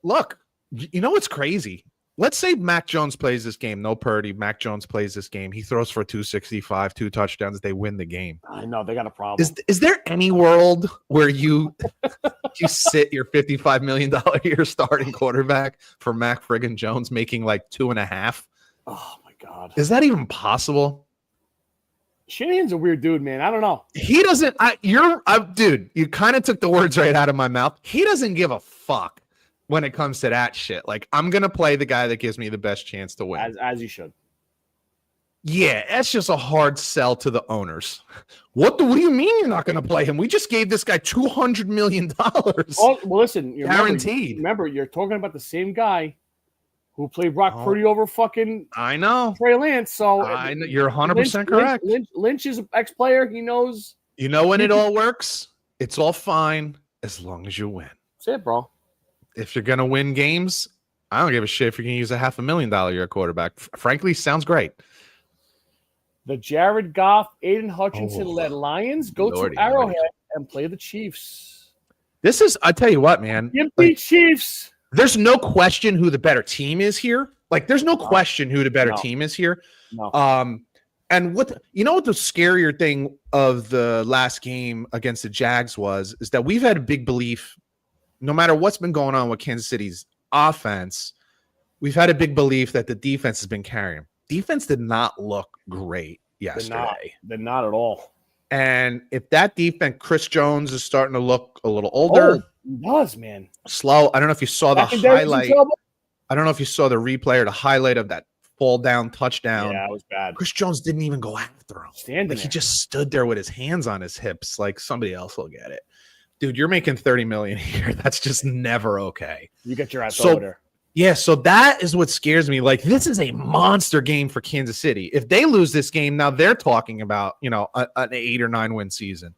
look, you know what's crazy? Let's say Mac Jones plays this game. No Purdy. Mac Jones plays this game. He throws for 265, 2 touchdowns. They win the game. I know. They got a problem. Is there any world where you sit your $55 million a year starting quarterback for Mac friggin' Jones making like 2.5? Oh, my God. Is that even possible? Shanahan's a weird dude, man. I don't know. He doesn't. Dude, you kind of took the words right out of my mouth. He doesn't give a fuck when it comes to that shit. Like, I'm going to play the guy that gives me the best chance to win. As you should. Yeah, that's just a hard sell to the owners. What do you mean you're not going to play him? We just gave this guy $200 million. Well, listen. Guaranteed. Remember, you're talking about the same guy who played Brock Purdy over fucking I know Trey Lance. So I know, you're 100% correct. Lynch is an ex-player. He knows. You know when it all works? It's all fine as long as you win. That's it, bro. If you're going to win games, I don't give a shit if you're going to use $500,000 a year quarterback. Frankly, sounds great. The Jared Goff, Aiden Hutchinson-led Lions go Lordy, to Arrowhead lordy. and play the Chiefs. This is, I tell you what, man. Gimpy Chiefs. There's no question who the better team is here. Like, there's no question who the better team is here. No. And what the scarier thing of the last game against the Jags is that we've had a big belief, no matter what's been going on with Kansas City's offense, we've had a big belief that the defense has been carrying. Defense did not look great yesterday. They're not at all. And if that defense, Chris Jones is starting to look a little older. He does, man. Slow. I don't know if you saw the highlight. I don't know if you saw the replay or the highlight of that fall down touchdown. Yeah, it was bad. Chris Jones didn't even go after him. He just stood there with his hands on his hips like somebody else will get it. Dude, you're making $30 million a year. That's just never okay. You get your ass over there. Yeah, so that is what scares me. Like, this is a monster game for Kansas City. If they lose this game, now they're talking about, an 8 or 9 win season.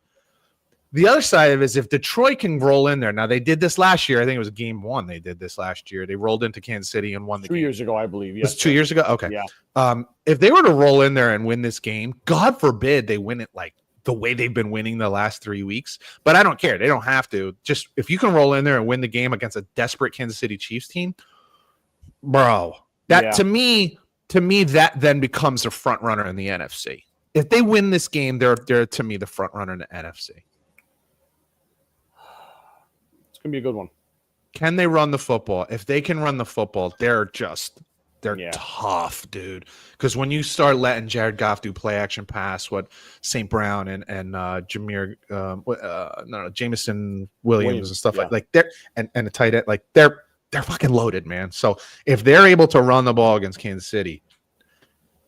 The other side of it is if Detroit can roll in there. Now, they did this last year. I think it was game 1 they did this last year. They rolled into Kansas City and won the game. 2 years ago, I believe. Yes. It was 2 years ago? Okay. Yeah. If they were to roll in there and win this game, God forbid they win it like the way they've been winning the last 3 weeks. But I don't care. They don't have to. Just if you can roll in there and win the game against a desperate Kansas City Chiefs team, bro, to me, that then becomes a front runner in the NFC. If they win this game, they're to me the front runner in the NFC. It's gonna be a good one. Can they run the football? If they can run the football, they're tough, dude. Because when you start letting Jared Goff do play action pass, what St. Brown and Jameer, Jameson Williams and stuff like they're and a tight end, like they're fucking loaded, man. So if they're able to run the ball against Kansas City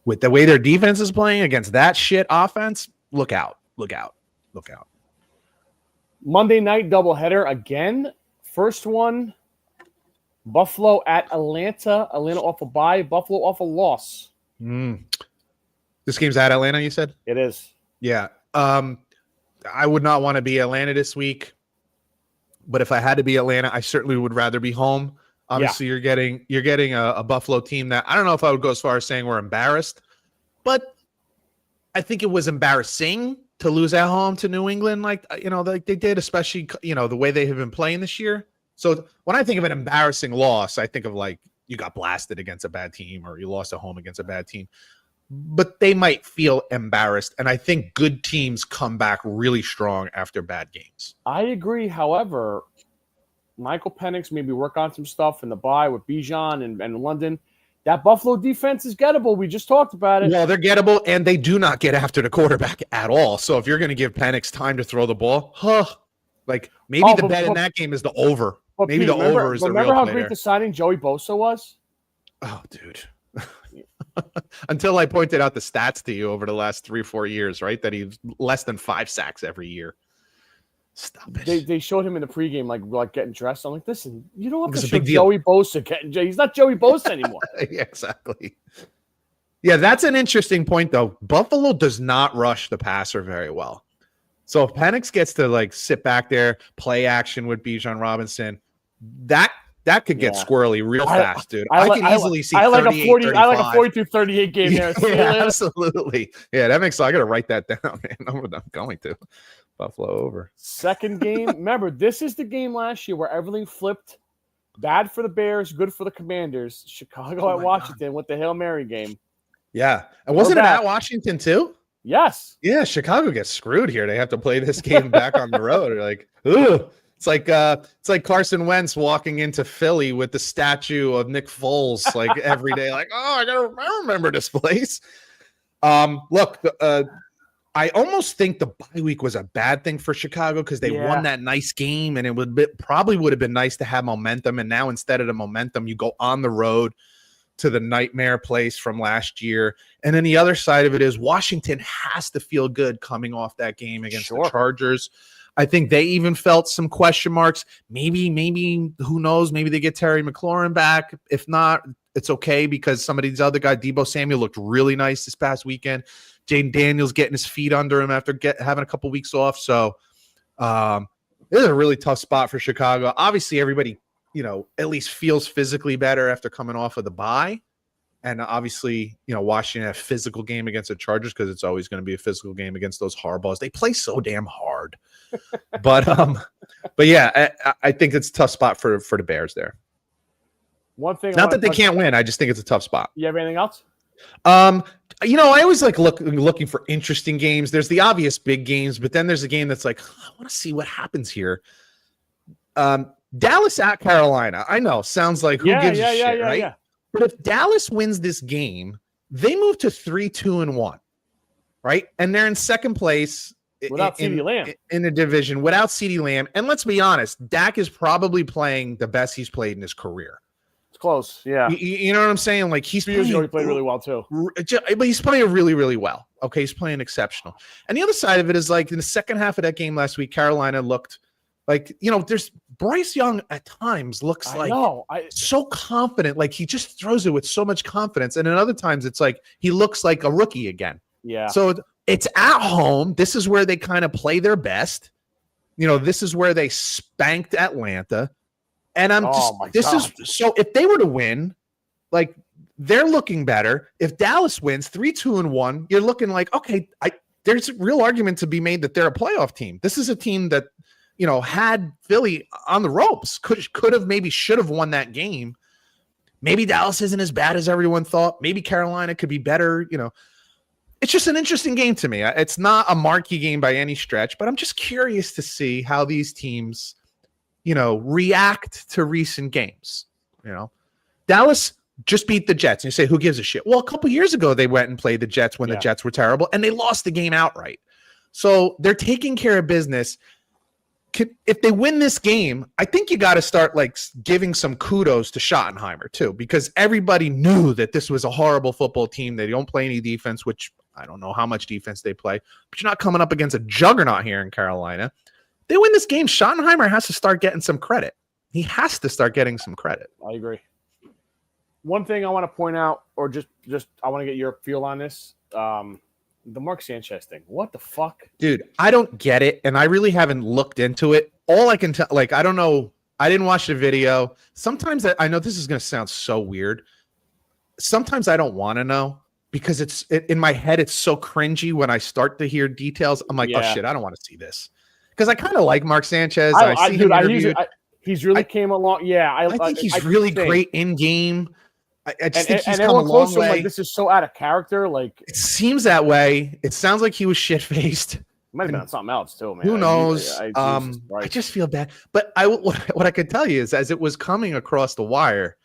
with the way their defense is playing against that shit offense, look out. Monday night doubleheader again. First one, Buffalo at Atlanta. Atlanta off a bye. Buffalo off a loss. This game's at Atlanta, you said? It is. Yeah. I would not want to be Atlanta this week. But if I had to be Atlanta, I certainly would rather be home. Obviously, you're getting a Buffalo team that I don't know if I would go as far as saying we're embarrassed, but I think it was embarrassing to lose at home to New England, like they did, especially the way they have been playing this year. So when I think of an embarrassing loss, I think of like you got blasted against a bad team or you lost at home against a bad team. But they might feel embarrassed, and I think good teams come back really strong after bad games. I agree. However, Michael Penix maybe work on some stuff in the bye with Bijan and London. That Buffalo defense is gettable. We just talked about it. Well, they're gettable, and they do not get after the quarterback at all. So if you're going to give Penix time to throw the ball, maybe the bet in that game is the over. Maybe Pete, the over is the real play. Remember how great the signing Joey Bosa was? Oh, dude. Until I pointed out the stats to you over the last 3 or 4 years, right? That he's less than 5 sacks every year. Stop it. They showed him in the pregame, like getting dressed. I'm like, listen, you don't have to show Joey Bosa. He's not Joey Bosa anymore. Yeah, exactly. Yeah, that's an interesting point, though. Buffalo does not rush the passer very well. So if Penix gets to sit back there, play action with Bijan Robinson, that could get squirrely real fast, dude. I can easily see. I like a 40. 35. I like a 40-38 game there. Yeah, absolutely. Yeah, that makes. I got to write that down, man. I'm going to Buffalo over. Second game. Remember, this is the game last year where everything flipped. Bad for the Bears, good for the Commanders. Chicago at Washington with the Hail Mary game. Yeah, and wasn't it at Washington too? Yes. Yeah, Chicago gets screwed here. They have to play this game back on the road. They're like, ooh. It's like Carson Wentz walking into Philly with the statue of Nick Foles every day. Like, oh, I remember this place. Look, I almost think the bye week was a bad thing for Chicago because they won that nice game, and it probably would have been nice to have momentum. And now instead of the momentum, you go on the road to the nightmare place from last year. And then the other side of it is Washington has to feel good coming off that game against the Chargers. I think they even felt some question marks. Maybe, who knows? Maybe they get Terry McLaurin back. If not, it's okay because some of these other guys, Deebo Samuel, looked really nice this past weekend. Jaden Daniels getting his feet under him after having a couple weeks off. So this is a really tough spot for Chicago. Obviously, everybody, at least feels physically better after coming off of the bye. And obviously, Washington had a physical game against the Chargers because it's always going to be a physical game against those hardballs. They play so damn hard. But yeah, I think it's a tough spot for the Bears there. One thing, not that they can't win, I just think it's a tough spot. You have anything else? I always like looking for interesting games. There's the obvious big games, but then there's a game that's like, I want to see what happens here. Dallas at Carolina. I know, sounds like who gives a shit, right? Yeah. But if Dallas wins this game, they move to 3-2-1, right? And they're in second place without CeeDee Lamb in the division without CeeDee Lamb. And let's be honest, Dak is probably playing the best he's played in his career. It's close, yeah. You know what I'm saying? Like he played really well too. But he's playing really, really well. Okay, he's playing exceptional. And the other side of it is like in the second half of that game last week, Carolina looked like, there's Bryce Young at times looks so confident. Like he just throws it with so much confidence. And then other times it's like he looks like a rookie again. Yeah. So it's at home. This is where they kind of play their best. This is where they spanked Atlanta. And so if they were to win, like they're looking better. If Dallas wins 3-2-1, you're looking like, okay, there's a real argument to be made that they're a playoff team. This is a team that, had Philly on the ropes, could have, maybe should have won that game. Maybe Dallas isn't as bad as everyone thought. Maybe Carolina could be better. It's just an interesting game to me. It's not a marquee game by any stretch, but I'm just curious to see how these teams, react to recent games. Dallas just beat the Jets. And you say, who gives a shit? Well, a couple years ago, they went and played the Jets when the Jets were terrible, and they lost the game outright. So they're taking care of business. If they win this game, I think you got to start like giving some kudos to Schottenheimer too, because everybody knew that this was a horrible football team. They don't play any defense, which I don't know how much defense they play, but you're not coming up against a juggernaut here in Carolina. They win this game, Schottenheimer has to start getting some credit. He has to start getting some credit. I agree. One thing I want to point out, or just I want to get your feel on this. The Mark Sanchez thing. What the fuck? Dude, I don't get it, and I really haven't looked into it. All I can tell, like, I don't know. I didn't watch the video. Sometimes I know this is going to sound so weird. Sometimes I don't want to know because in my head, it's so cringy when I start to hear details. I'm like, oh, shit, I don't want to see this. Because I kind of like Mark Sanchez. He's really came along. Yeah, I think he's really great in game. I just think he's come a long way. Like, this is so out of character. Like it seems that way. It sounds like he was shit faced. Might have been on something else too, man. Who knows? I just feel bad. But what I could tell you is, as it was coming across the wire,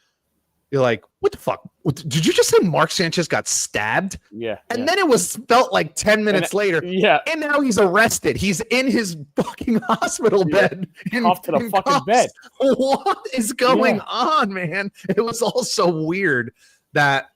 you're like, what the fuck? Did you just say Mark Sanchez got stabbed? Yeah. And then it felt like 10 minutes later. Yeah. And now he's arrested. He's in his fucking hospital bed. Off to the fucking bed. What is going on, man? It was all so weird that,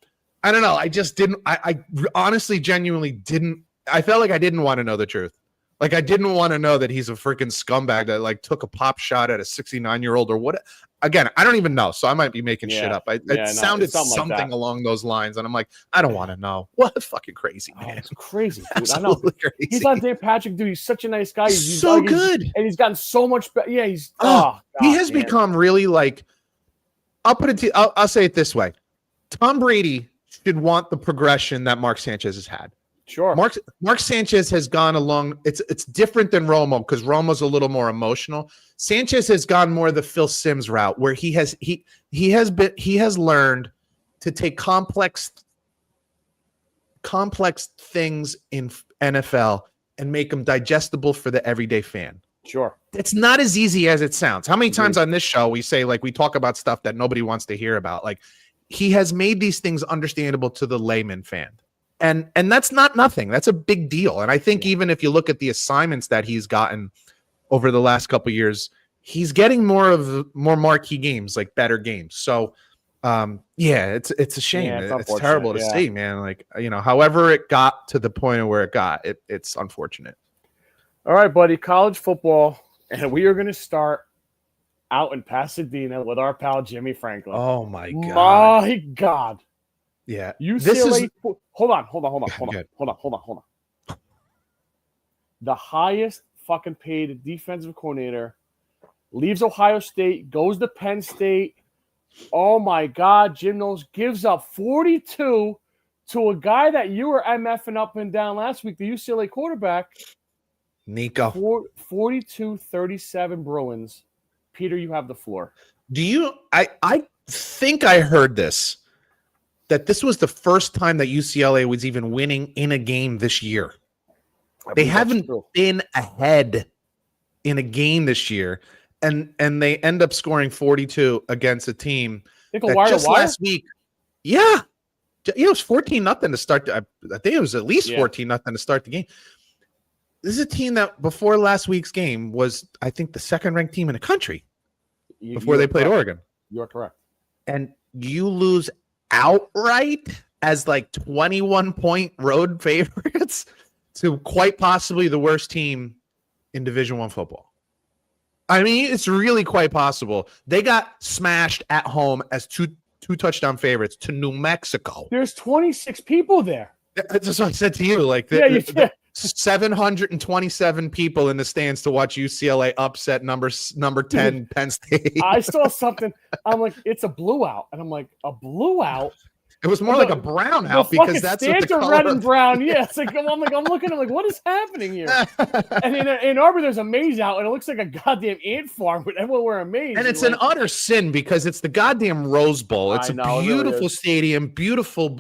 I don't know. I just didn't, I honestly, genuinely didn't, I felt like I didn't want to know the truth. Like, I didn't want to know that he's a freaking scumbag that like took a pop shot at a 69-year-old or what. Again, I don't even know, so I might be making shit up. It sounded something like along those lines, and I'm like, I don't want to know. What fucking crazy, man. It's crazy, dude. I know. Crazy. He's on Dave Patrick, dude. He's such a nice guy. He's so good. And he's gotten so much better. Yeah, he has become really like, I'll say it this way. Tom Brady should want the progression that Mark Sanchez has had. Sure. Mark Sanchez has gone along. It's different than Romo because Romo's a little more emotional. Sanchez has gone more the Phil Simms route, where he has learned to take complex things in NFL and make them digestible for the everyday fan. Sure. It's not as easy as it sounds. How many times on this show we say, like, we talk about stuff that nobody wants to hear about? Like, he has made these things understandable to the layman fan. And that's not nothing. That's a big deal. And I think even if you look at the assignments that he's gotten over the last couple of years, he's getting more marquee games, like better games. So, it's a shame. It's terrible to see, man. Like, however it got to the point of where it got, it's unfortunate. All right, buddy, college football. And we are going to start out in Pasadena with our pal, Jimmy Franklin. Oh, my God. My God. Yeah. UCLA. Hold on. The highest fucking paid defensive coordinator leaves Ohio State, goes to Penn State, Oh my God, Jim Knowles gives up 42 to a guy that you were MFing up and down last week, the UCLA quarterback. Nico. 42-37 Bruins. Peter, you have the floor. I think I heard this, that this was the first time that UCLA was even winning in a game this year. They haven't been ahead in a game this year, and they end up scoring 42 against a team that just last week. Yeah, it was 14-0 to start. I think it was at least 14-0 to start the game. This is a team that before last week's game was, I think, the second-ranked team in the country before they played Oregon. You're correct. And you lose outright as like 21-point road favorites to quite possibly the worst team in Division I football. I mean, it's really quite possible. They got smashed at home as two touchdown favorites to New Mexico. There's 26 people there. That's what I said to you. Like, 727 people in the stands to watch UCLA upset number 10 Penn State. I saw something. I'm like, it's a blowout, and I'm like, a blowout. It was more like a brownout because that's what the color. Red and brown. Yeah, it's like I'm looking. I'm like, what is happening here? And in Ann Arbor, there's a maze out, and it looks like a goddamn ant farm with everyone wearing a maze. And it's an utter sin because it's the goddamn Rose Bowl. It's a beautiful stadium, beautiful,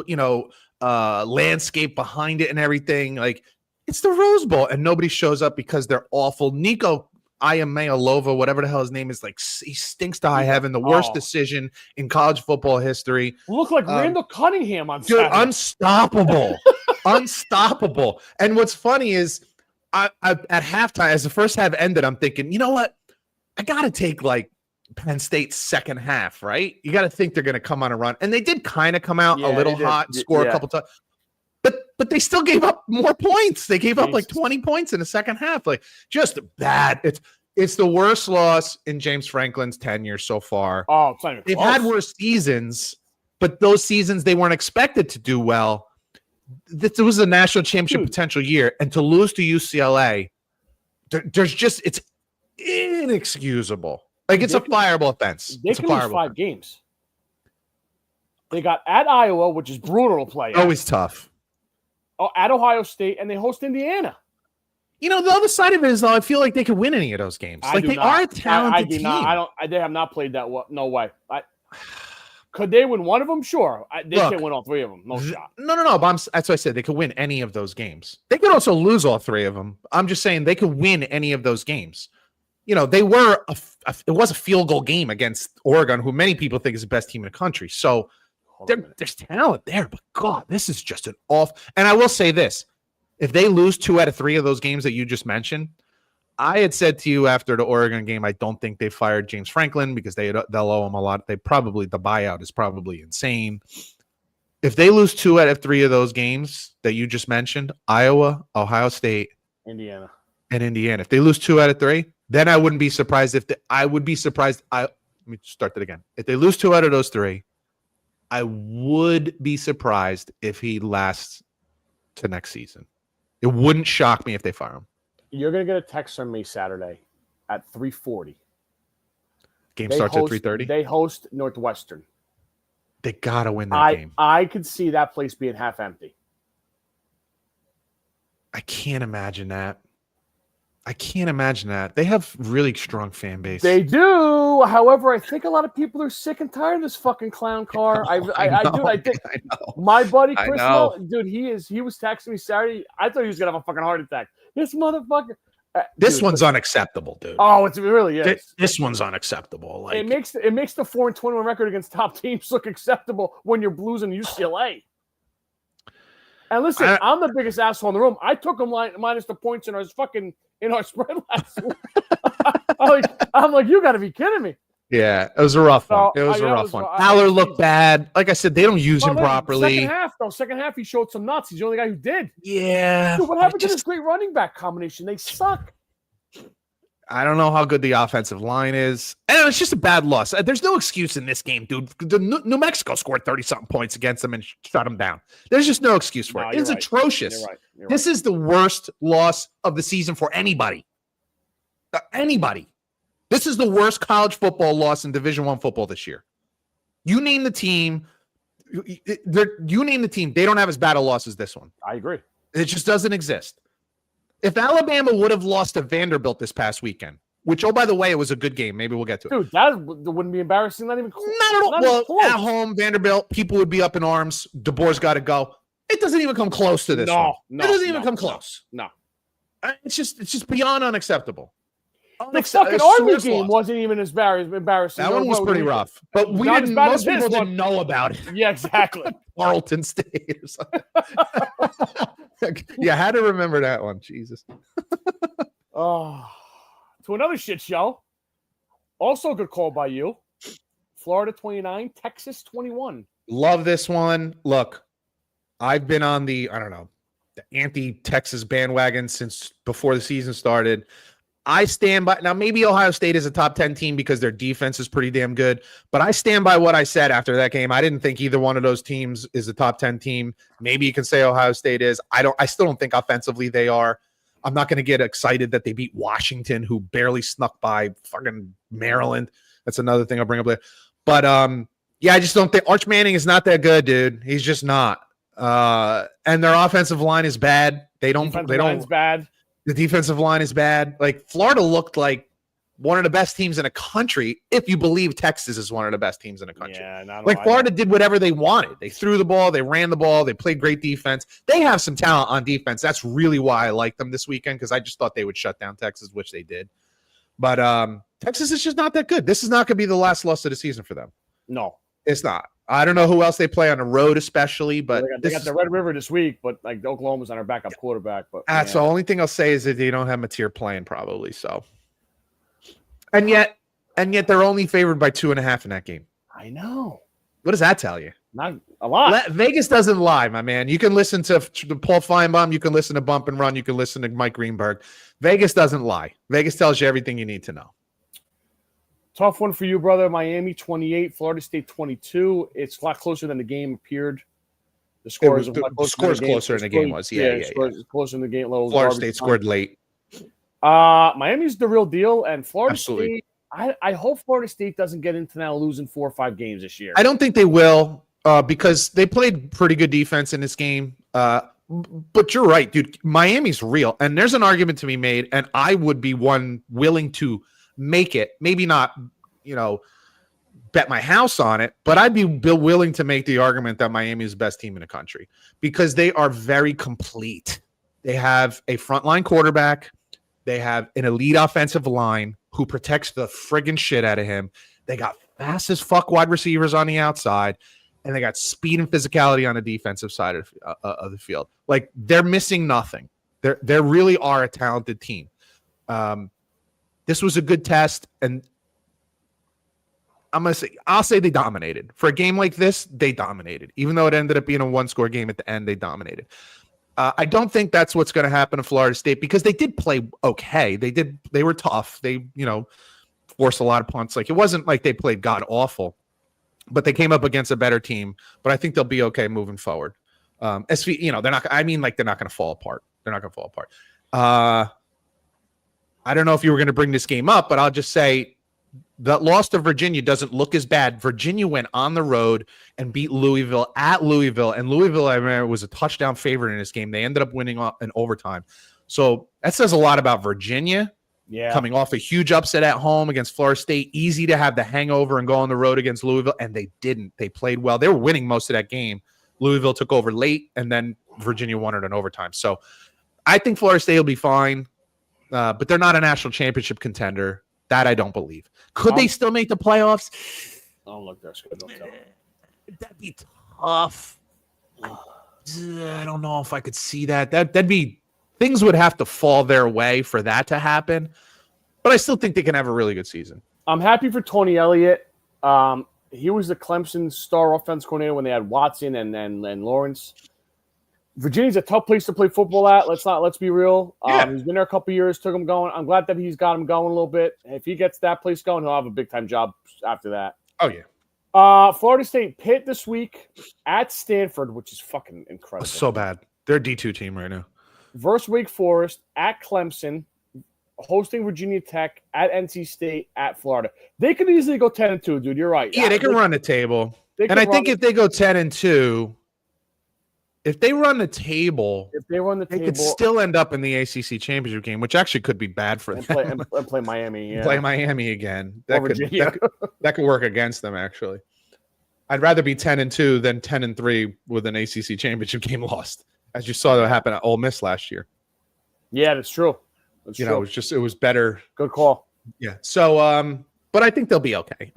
landscape behind it and everything. Like, it's the Rose Bowl, and nobody shows up because they're awful. Nico Iamaleava, whatever the hell his name is, like, he stinks to high heaven. The worst decision in college football history. Look like Randall Cunningham on Saturday. Unstoppable. Unstoppable. And what's funny is I at halftime, as the first half ended, I'm thinking, you know what? I got to take like Penn State's second half, right? You got to think they're going to come on a run. And they did kind of come out a little hot and score a couple times. But they still gave up more points. They gave up like 20 points in the second half. Like, just bad. It's the worst loss in James Franklin's tenure so far. Oh, they've had worse seasons, but those seasons they weren't expected to do well. This was a national championship potential year, and to lose to UCLA, it's inexcusable. Like, it's a fireable offense. They can lose 5 games. They got at Iowa, which is brutal to play. Always tough. Oh, at Ohio State, and they host Indiana. The other side of it is, though, I feel like they could win any of those games. Like, they are a talented team. They have not played that well. No way. Could they win one of them? Sure. They can't win all 3 of them. No shot. No. But that's what I said. They could win any of those games. They could also lose all 3 of them. I'm just saying they could win any of those games. They were it was a field goal game against Oregon, who many people think is the best team in the country. So there's talent there, but God, this is just an off. And I will say this: if they lose 2 out of 3 of those games that you just mentioned, I had said to you after the Oregon game, I don't think they fired James Franklin because they'll owe him a lot. The buyout is probably insane. If they lose 2 out of 3 of those games that you just mentioned, Iowa, Ohio State, Indiana, if they lose 2 out of 3, then I wouldn't be surprised let me start that again. If they lose 2 out of those 3, I would be surprised if he lasts to next season. It wouldn't shock me if they fire him. You're going to get a text from me Saturday at 3:40. Game starts at 3:30? They host Northwestern. They got to win that game. I could see that place being half empty. I can't imagine that. They have really strong fan base. They do. However, I think a lot of people are sick and tired of this fucking clown car. I think my buddy Chris, dude, he was texting me Saturday. I thought he was gonna have a fucking heart attack. This motherfucker. This one's unacceptable, dude. Oh, it really is. This one's unacceptable. Like, it makes the 4-21 record against top teams look acceptable when you're Blues and UCLA. And listen, I'm the biggest asshole in the room. I took them minus the points in our spread last week. I'm like, you got to be kidding me. Yeah, it was a rough one. It was a rough one. Haller looked bad. Like I said, they don't use him properly. Second half, he showed some nuts. He's the only guy who did. Yeah. Dude, what happened to this great running back combination? They suck. I don't know how good the offensive line is. And it's just a bad loss. There's no excuse in this game, dude. New Mexico scored 30-something points against them and shut them down. There's just no excuse for it. It's atrocious. You're right. This is the worst loss of the season for anybody. Anybody. This is the worst college football loss in Division I football this year. You name the team. You name the team. They don't have as bad a loss as this one. I agree. It just doesn't exist. If Alabama would have lost to Vanderbilt this past weekend, which, oh, by the way, it was a good game. Maybe we'll get to it. Dude, that wouldn't be embarrassing. Not even close. Not at all. Well, at home, Vanderbilt, people would be up in arms. DeBoer's got to go. It doesn't even come close to this one. It doesn't even come close. No. It's just beyond unacceptable. The fucking Army game wasn't even as embarrassing. That one was pretty rough. But we didn't. Most people didn't know about it. Yeah, exactly. Tarleton State or something. Yeah, I had to remember that one. Jesus. Oh, to another shit show. Also a good call by you. Florida 29, Texas 21. Love this one. Look, I've been on the anti-Texas bandwagon since before the season started. I stand by. Now, maybe Ohio State is a top 10 team because their defense is pretty damn good, but I stand by what I said after that game. I didn't think either one of those teams is a top 10 team. Maybe you can say Ohio State is. I still don't think offensively they are. I'm not going to get excited that they beat Washington, who barely snuck by fucking Maryland. That's another thing I'll bring up later. But yeah, I just don't think Arch Manning is not that good, dude. He's just not. And their offensive line is bad. Line's bad. The defensive line is bad. Like, Florida looked like one of the best teams in the country, if you believe Texas is one of the best teams in the country. Yeah, like, Florida did whatever they wanted. They threw the ball. They ran the ball. They played great defense. They have some talent on defense. That's really why I like them this weekend, because I just thought they would shut down Texas, which they did. But Texas is just not that good. This is not going to be the last loss of the season for them. No. It's not. I don't know who else they play on the road, especially, but they got the Red River this week, but like Oklahoma's on our backup quarterback. But that's the only thing I'll say is that they don't have Mateer playing, probably. So, and yet they're only favored by 2.5 in that game. I know. What does that tell you? Not a lot. Vegas doesn't lie, my man. You can listen to Paul Feinbaum. You can listen to Bump and Run. You can listen to Mike Greenberg. Vegas doesn't lie. Vegas tells you everything you need to know. Tough one for you, brother. Miami 28, Florida State 22. It's a lot closer than the game appeared. The score is closer than the game was. Yeah. Closer than the game. Florida State scored late. Miami's the real deal, and Florida State. I hope Florida State doesn't get into now losing 4 or 5 games this year. I don't think they will, because they played pretty good defense in this game. But you're right, dude. Miami's real, and there's an argument to be made, and I would be one willing to make it, maybe not, bet my house on it, but I'd be willing to make the argument that Miami is the best team in the country because they are very complete. They have a frontline quarterback. They have an elite offensive line who protects the friggin' shit out of him. They got fast as fuck wide receivers on the outside, and they got speed and physicality on the defensive side of the field. Like, they're missing nothing. They really are a talented team. This was a good test, and I'll say they dominated. For a game like this, they dominated. Even though it ended up being a 1-score game at the end, they dominated. I don't think that's what's going to happen to Florida State because they did play okay. They were tough. They, forced a lot of punts. Like, it wasn't like they played god awful, but they came up against a better team. But I think they'll be okay moving forward. They're not going to fall apart. They're not going to fall apart. I don't know if you were going to bring this game up, but I'll just say that loss to Virginia doesn't look as bad. Virginia went on the road and beat Louisville at Louisville, and Louisville, I remember, was a touchdown favorite in this game. They ended up winning in overtime. So that says a lot about Virginia. Yeah. Coming off a huge upset at home against Florida State, easy to have the hangover and go on the road against Louisville, and they didn't. They played well. They were winning most of that game. Louisville took over late, and then Virginia won it in overtime. So I think Florida State will be fine. But they're not a national championship contender. That I don't believe. Could they still make the playoffs? I'll look their schedule. That'd be tough. I don't know if I could see that. That'd be things would have to fall their way for that to happen. But I still think they can have a really good season. I'm happy for Tony Elliott. He was the Clemson star offense coordinator when they had Watson and Lawrence. Virginia's a tough place to play football at. Let's be real. He's been there a couple years, took him going. I'm glad that he's got him going a little bit. If he gets that place going, he'll have a big time job after that. Oh yeah. Florida State Pitt this week at Stanford, which is fucking incredible. So bad. They're a D2 team right now. Versus Wake Forest at Clemson. hosting Virginia Tech, at NC State, at Florida. They could easily go 10-2, dude. You're right. Yeah, they can run the table. And I think if they go 10-2, if they run the table, they could still end up in the ACC championship game, which actually could be bad for them. And play Miami. Yeah. Play Miami again. That could work against them, actually. I'd rather be 10-2 than 10-3 with an ACC championship game lost, as you saw that happen at Ole Miss last year. Yeah, that's true. It was better. Good call. Yeah. So, but I think they'll be okay.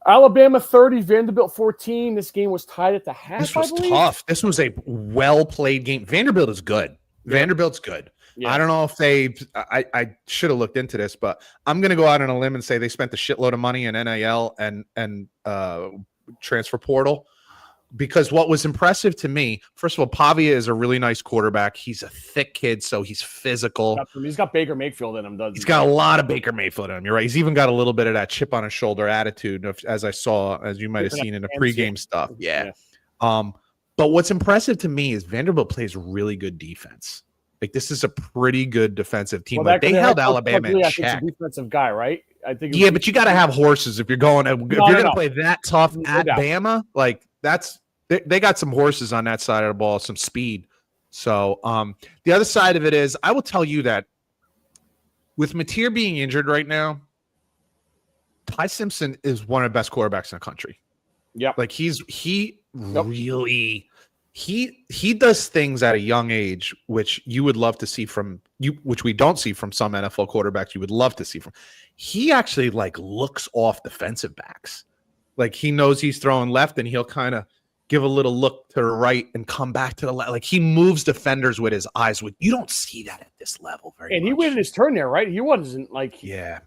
Alabama 30, Vanderbilt 14. This game was tied at the half. This was tough. This was a well-played game. Vanderbilt is good. Yeah. Vanderbilt's good. Yeah. I don't know if I should have looked into this, but I'm going to go out on a limb and say they spent a shitload of money in NIL and transfer portal. Because what was impressive to me, first of all, Pavia is a really nice quarterback. He's a thick kid, so he's physical. He's got Baker Mayfield in him, doesn't he? He's got a lot of Baker Mayfield in him. You're right. He's even got a little bit of that chip on his shoulder attitude, as you might have seen in the pregame stuff. Yeah. But what's impressive to me is Vanderbilt plays really good defense. Like, this is a pretty good defensive team. Well, they held Alabama in check. He's a defensive guy, right? I think. Yeah, but you got to have horses if you're going to play that tough at Bama. Like, they got some horses on that side of the ball, some speed. So the other side of it is, I will tell you that with Mateer being injured right now, Ty Simpson is one of the best quarterbacks in the country. Yeah, like he does things at a young age which you would love to see from you, which we don't see from some NFL quarterbacks. You would love to see from. He actually looks off defensive backs. Like, he knows he's throwing left, and he'll kind of give a little look to the right and come back to the left. Like, he moves defenders with his eyes. You don't see that at this level very much. And he waited his turn there, right? He wasn't like yeah.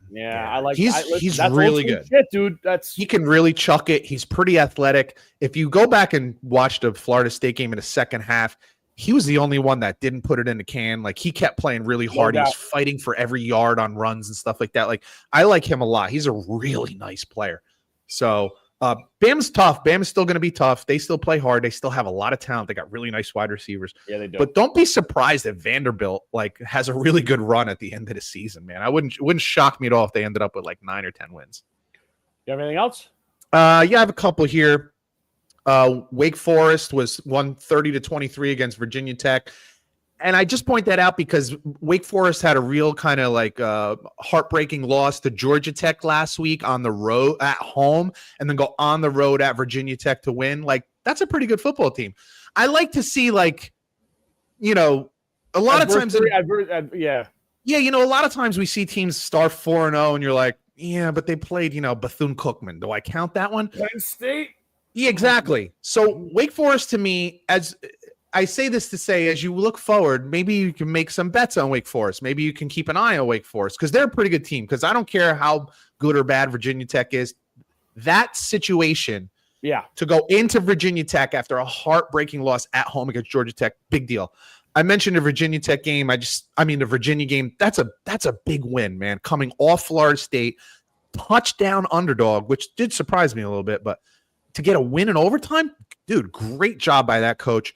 He's really good, shit, dude. He can really chuck it. He's pretty athletic. If you go back and watch the Florida State game in the second half, he was the only one that didn't put it in the can. Like, he kept playing really hard. He was fighting for every yard on runs and stuff like that. Like, I like him a lot. He's a really nice player. So Bama's tough. Bama's still going to be tough. They still play hard. They still have a lot of talent. They got really nice wide receivers. Yeah, they do. But don't be surprised if Vanderbilt has a really good run at the end of the season, man. It wouldn't shock me at all if they ended up with 9 or 10 wins. You have anything else? Yeah, I have a couple here. Wake Forest was won 30-23 against Virginia Tech. And I just point that out because Wake Forest had a real kind of heartbreaking loss to Georgia Tech last week on the road at home, and then go on the road at Virginia Tech to win. That's a pretty good football team. I like to see a lot of times. Yeah. Yeah. A lot of times we see teams start 4-0 and you're like, yeah, but they played, Bethune-Cookman. Do I count that one? Penn State. Yeah, exactly. So Wake Forest, to me, as I say this to say, as you look forward, maybe you can make some bets on Wake Forest. Maybe you can keep an eye on Wake Forest because they're a pretty good team. Because I don't care how good or bad Virginia Tech is. That situation, to go into Virginia Tech after a heartbreaking loss at home against Georgia Tech, big deal. I mentioned the Virginia Tech game. The Virginia game. That's a big win, man. Coming off Florida State, touchdown underdog, which did surprise me a little bit, but to get a win in overtime, dude, great job by that coach.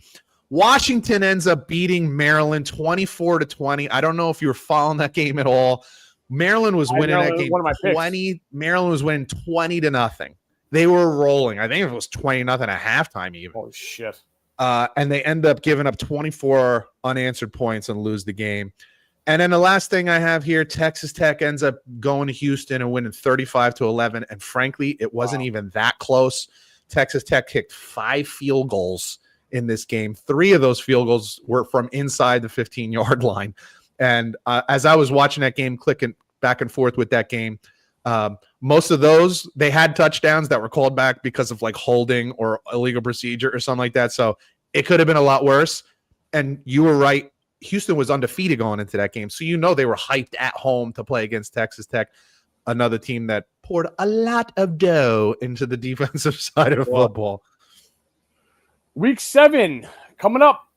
Washington ends up beating Maryland 24-20. I don't know if you were following that game at all. Maryland was winning that game 20. Maryland was winning 20-0. They were rolling. I think it was 20-0 at halftime even. Holy shit. And they end up giving up 24 unanswered points and lose the game. And then the last thing I have here, Texas Tech ends up going to Houston and winning 35-11. And frankly, it wasn't even that close. Texas Tech kicked 5 field goals in this game. 3 of those field goals were from inside the 15-yard line. And as I was watching that game, clicking back and forth with that game, most of those, they had touchdowns that were called back because of holding or illegal procedure or something like that. So it could have been a lot worse. And you were right. Houston was undefeated going into that game. So they were hyped at home to play against Texas Tech, another team that poured a lot of dough into the defensive side of football. Week 7 coming up.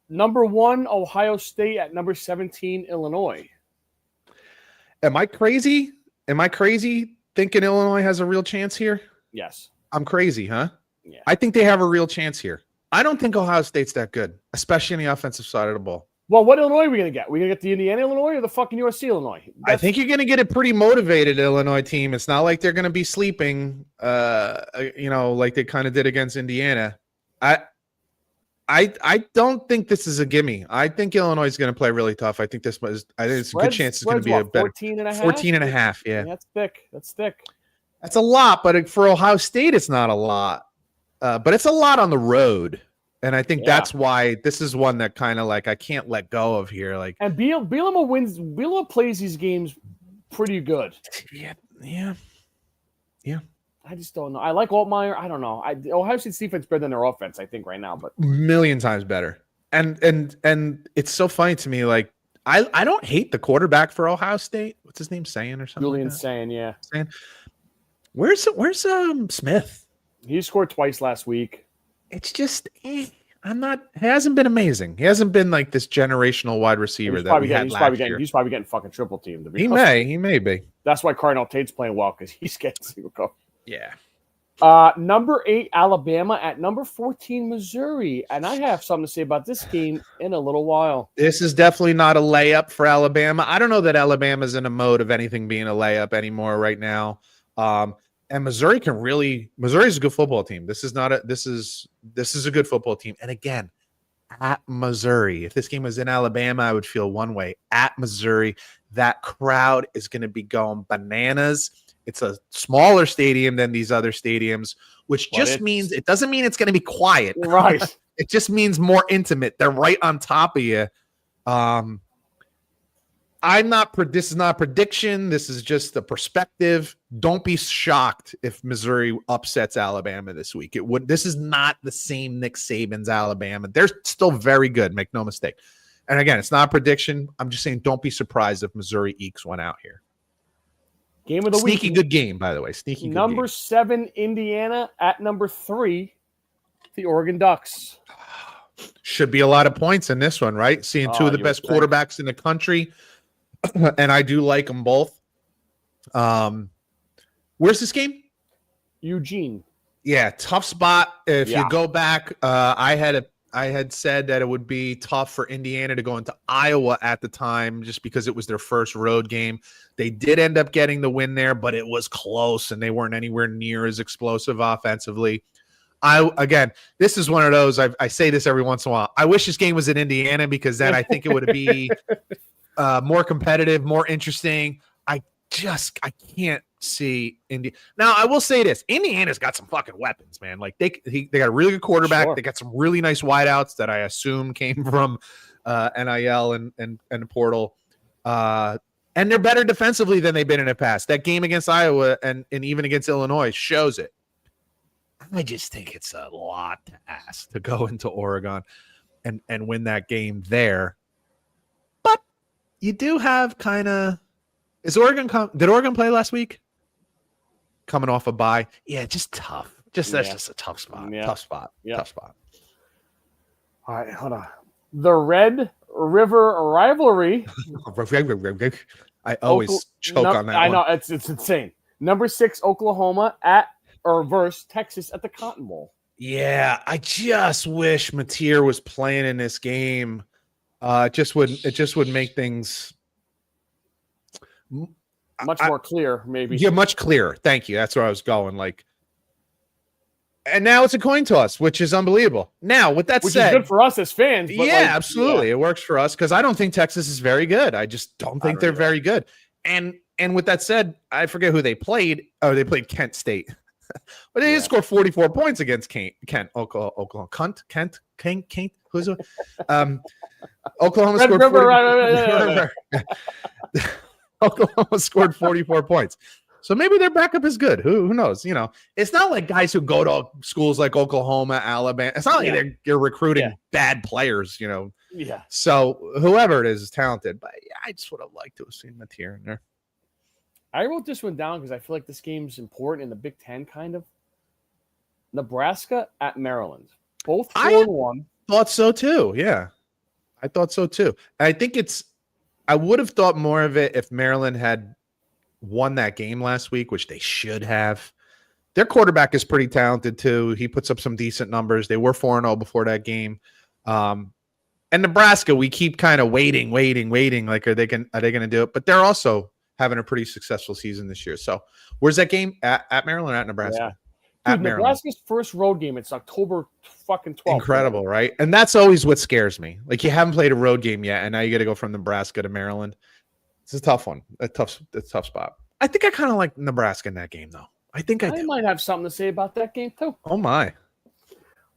Number 1, Ohio State at number 17, Illinois. Am I crazy? Thinking Illinois has a real chance here? Yes. I'm crazy, huh? Yeah. I think they have a real chance here. I don't think Ohio State's that good, especially on the offensive side of the ball. Well, what Illinois are we going to get? Are we going to get the Indiana Illinois or the fucking USC Illinois? I think you're going to get a pretty motivated Illinois team. It's not like they're going to be sleeping, like they kind of did against Indiana. I don't think this is a gimme. I think Illinois is going to play really tough. I think it's a good chance it's going to be a better 14 and a half. 14 and a half. Yeah. That's thick. That's a lot, but for Ohio State, it's not a lot. But it's a lot on the road. And I think that's why this is one that kind of like I can't let go of here. Like, and Bielema plays these games pretty good. Yeah. I just don't know. I like Altmaier. I don't know. Ohio State's defense better than their offense, I think, right now, but million times better. And it's so funny to me. Like, I don't hate the quarterback for Ohio State. What's his name? Saying or something? Julian Saying, yeah. Saying. Where's Smith? He scored twice last week. It's just he hasn't been amazing. He hasn't been like this generational wide receiver that we had last year. He's probably getting fucking triple teamed. He may be. That's why Cardinal Tate's playing well because he's getting single cover. Yeah. Number 8 Alabama at number 14 Missouri, and I have something to say about this game in a little while. This is definitely not a layup for Alabama. I don't know that Alabama's in a mode of anything being a layup anymore right now. And Missouri's a good football team. This is a good football team. And again, at Missouri, if this game was in Alabama, I would feel one way. At Missouri, that crowd is going to be going bananas. It's a smaller stadium than these other stadiums, which just means it doesn't mean it's going to be quiet. Right. It just means more intimate. They're right on top of you. This is not a prediction. This is just a perspective. Don't be shocked if Missouri upsets Alabama this week. This is not the same Nick Saban's Alabama. They're still very good. Make no mistake. And again, it's not a prediction. I'm just saying, don't be surprised if Missouri ekes one out here. Game of the week. Sneaky good game, by the way. Sneaky good number game. 7 Indiana at number 3 the Oregon Ducks. Should be a lot of points in this one, right? Seeing two of the best quarterbacks in the country. And I do like them both. Where's this game? Eugene. Yeah, tough spot. If you go back, I had said that it would be tough for Indiana to go into Iowa at the time just because it was their first road game. They did end up getting the win there, but it was close, and they weren't anywhere near as explosive offensively. Again, this is one of those, I say this every once in a while. I wish this game was in Indiana because then I think it would be more competitive, more interesting. I can't see Indiana. Now, I will say this. Indiana's got some fucking weapons, man. Like they got a really good quarterback. Sure. They got some really nice wideouts that I assume came from NIL and the portal. And they're better defensively than they've been in the past. That game against Iowa and even against Illinois shows it. I just think it's a lot to ask to go into Oregon and win that game there. But you do have kind of – did Oregon play last week? Coming off a bye? Yeah, just tough. That's just a tough spot. Yeah. Tough spot. Yeah. Tough spot. All right, hold on. The Red River Rivalry. I always choke on that I know. It's insane. Number 6, Oklahoma versus Texas at the Cotton Bowl. Yeah, I just wish Mateer was playing in this game. It just would make things much more clear, maybe. Yeah, much clearer. Thank you. That's where I was going. Like, and now it's a coin toss, which is unbelievable. Now, with that said, is good for us as fans. But absolutely, it works for us because I don't think Texas is very good. I just don't think they're very good. And with that said, I forget who they played. Oh, they played Kent State. But they did score 44 points against Kent, Oklahoma. Kent. Who's it? Oklahoma scored 44. Oklahoma scored 44 points. So maybe their backup is good. Who knows? You know, it's not like guys who go to schools like Oklahoma, Alabama. It's not like they're recruiting bad players, you know. Yeah. So whoever it is talented. But I just would have liked to have seen Mateer in there. I wrote this one down because I feel like this game's important in the Big Ten, kind of. Nebraska at Maryland. Both 4-1. Thought so too. Yeah. I thought so too. I think I would have thought more of it if Maryland had won that game last week, which they should have. Their quarterback is pretty talented too. He puts up some decent numbers. They were 4-0 before that game. And Nebraska, we keep kind of waiting. Like, are they going to do it? But they're also having a pretty successful season this year. So, where's that game at Maryland or at Nebraska? Yeah. At Dude, Maryland. Nebraska's first road game. It's October fucking 12th. Incredible, right? And that's always what scares me. Like, you haven't played a road game yet, and now you got to go from Nebraska to Maryland. It's a tough one. A tough spot. I think I kind of like Nebraska in that game, though. I think I do. might have something to say about that game too. Oh my.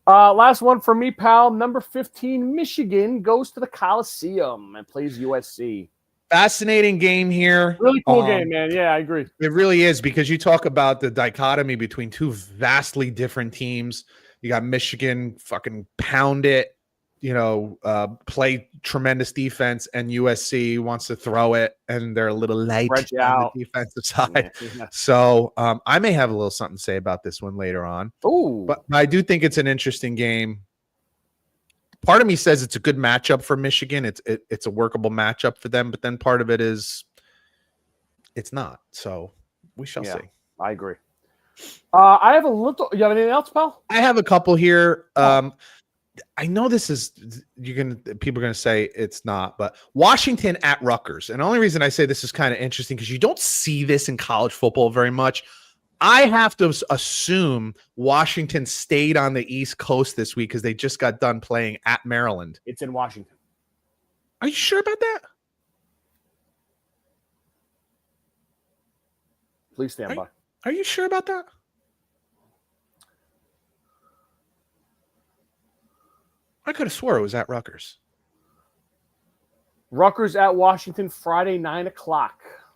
Last one for me, pal. Number 15, Michigan goes to the Coliseum and plays USC. Fascinating game here. Really cool game, man. Yeah, I agree. It really is, because you talk about the dichotomy between two vastly different teams. You got Michigan fucking pound it, play tremendous defense, and USC wants to throw it, and they're a little light on the defensive side. Yeah. So I may have a little something to say about this one later on. Ooh. But I do think it's an interesting game. Part of me says it's a good matchup for Michigan. It's a workable matchup for them, but then part of it is it's not. So we shall see. I agree. I have a little. You have anything else, pal? I have a couple here. I know this is people are gonna say it's not, but Washington at Rutgers. And the only reason I say this is kind of interesting because you don't see this in college football very much. I have to assume Washington stayed on the East Coast this week because they just got done playing at Maryland. It's in Washington. Are you sure about that? Please stand by. Are you sure about that? I could have swore it was at Rutgers. Rutgers at Washington, Friday, 9:00. All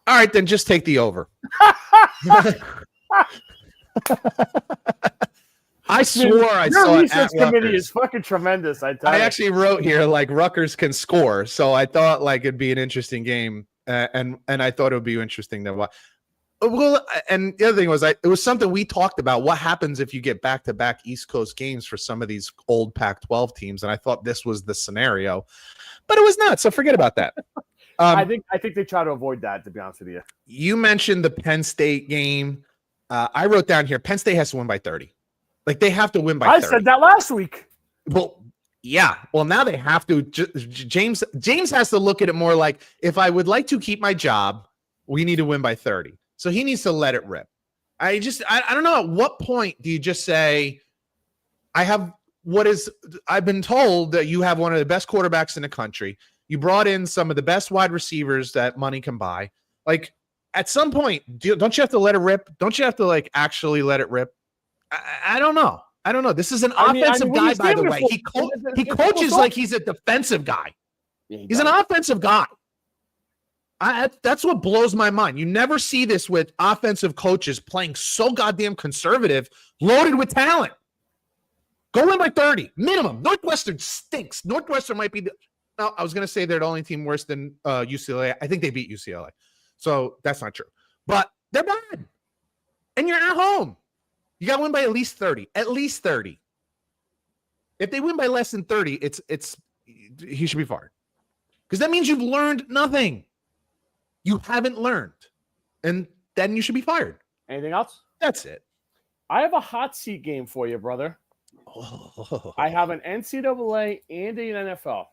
right, then just take the over. I swore I saw it at committee is fucking tremendous. I actually wrote here like Rutgers can score, so I thought like it'd be an interesting game, and I thought it would be interesting to watch. Well, and the other thing was it was something we talked about. What happens if you get back-to-back East Coast games for some of these old Pac-12 teams? And I thought this was the scenario, but it was not. So forget about that. I think they try to avoid that, to be honest with you. You mentioned the Penn State game. I wrote down here, Penn State has to win by 30. Like, they have to win by 30. I said that last week. Well, yeah. Well, now they have to. James has to look at it more like, if I would like to keep my job, we need to win by 30. So he needs to let it rip. I don't know. At what point do you just say, I've been told that you have one of the best quarterbacks in the country. You brought in some of the best wide receivers that money can buy. Like, at some point, don't you have to let it rip? Don't you have to like actually let it rip? I don't know. I don't know. This is an offensive guy, by the way. He coaches like he's a defensive guy. Yeah, he's an offensive guy. That's what blows my mind. You never see this with offensive coaches playing so goddamn conservative, loaded with talent. Go in by 30, minimum. Northwestern stinks. Northwestern might be I was going to say they're the only team worse than UCLA. I think they beat UCLA. So that's not true. But they're bad. And you're at home. You got to win by at least 30. At least 30. If they win by less than 30, he should be fired. Because that means you've learned nothing. You haven't learned. And then you should be fired. Anything else? That's it. I have a hot seat game for you, brother. Oh. I have an NCAA and an NFL.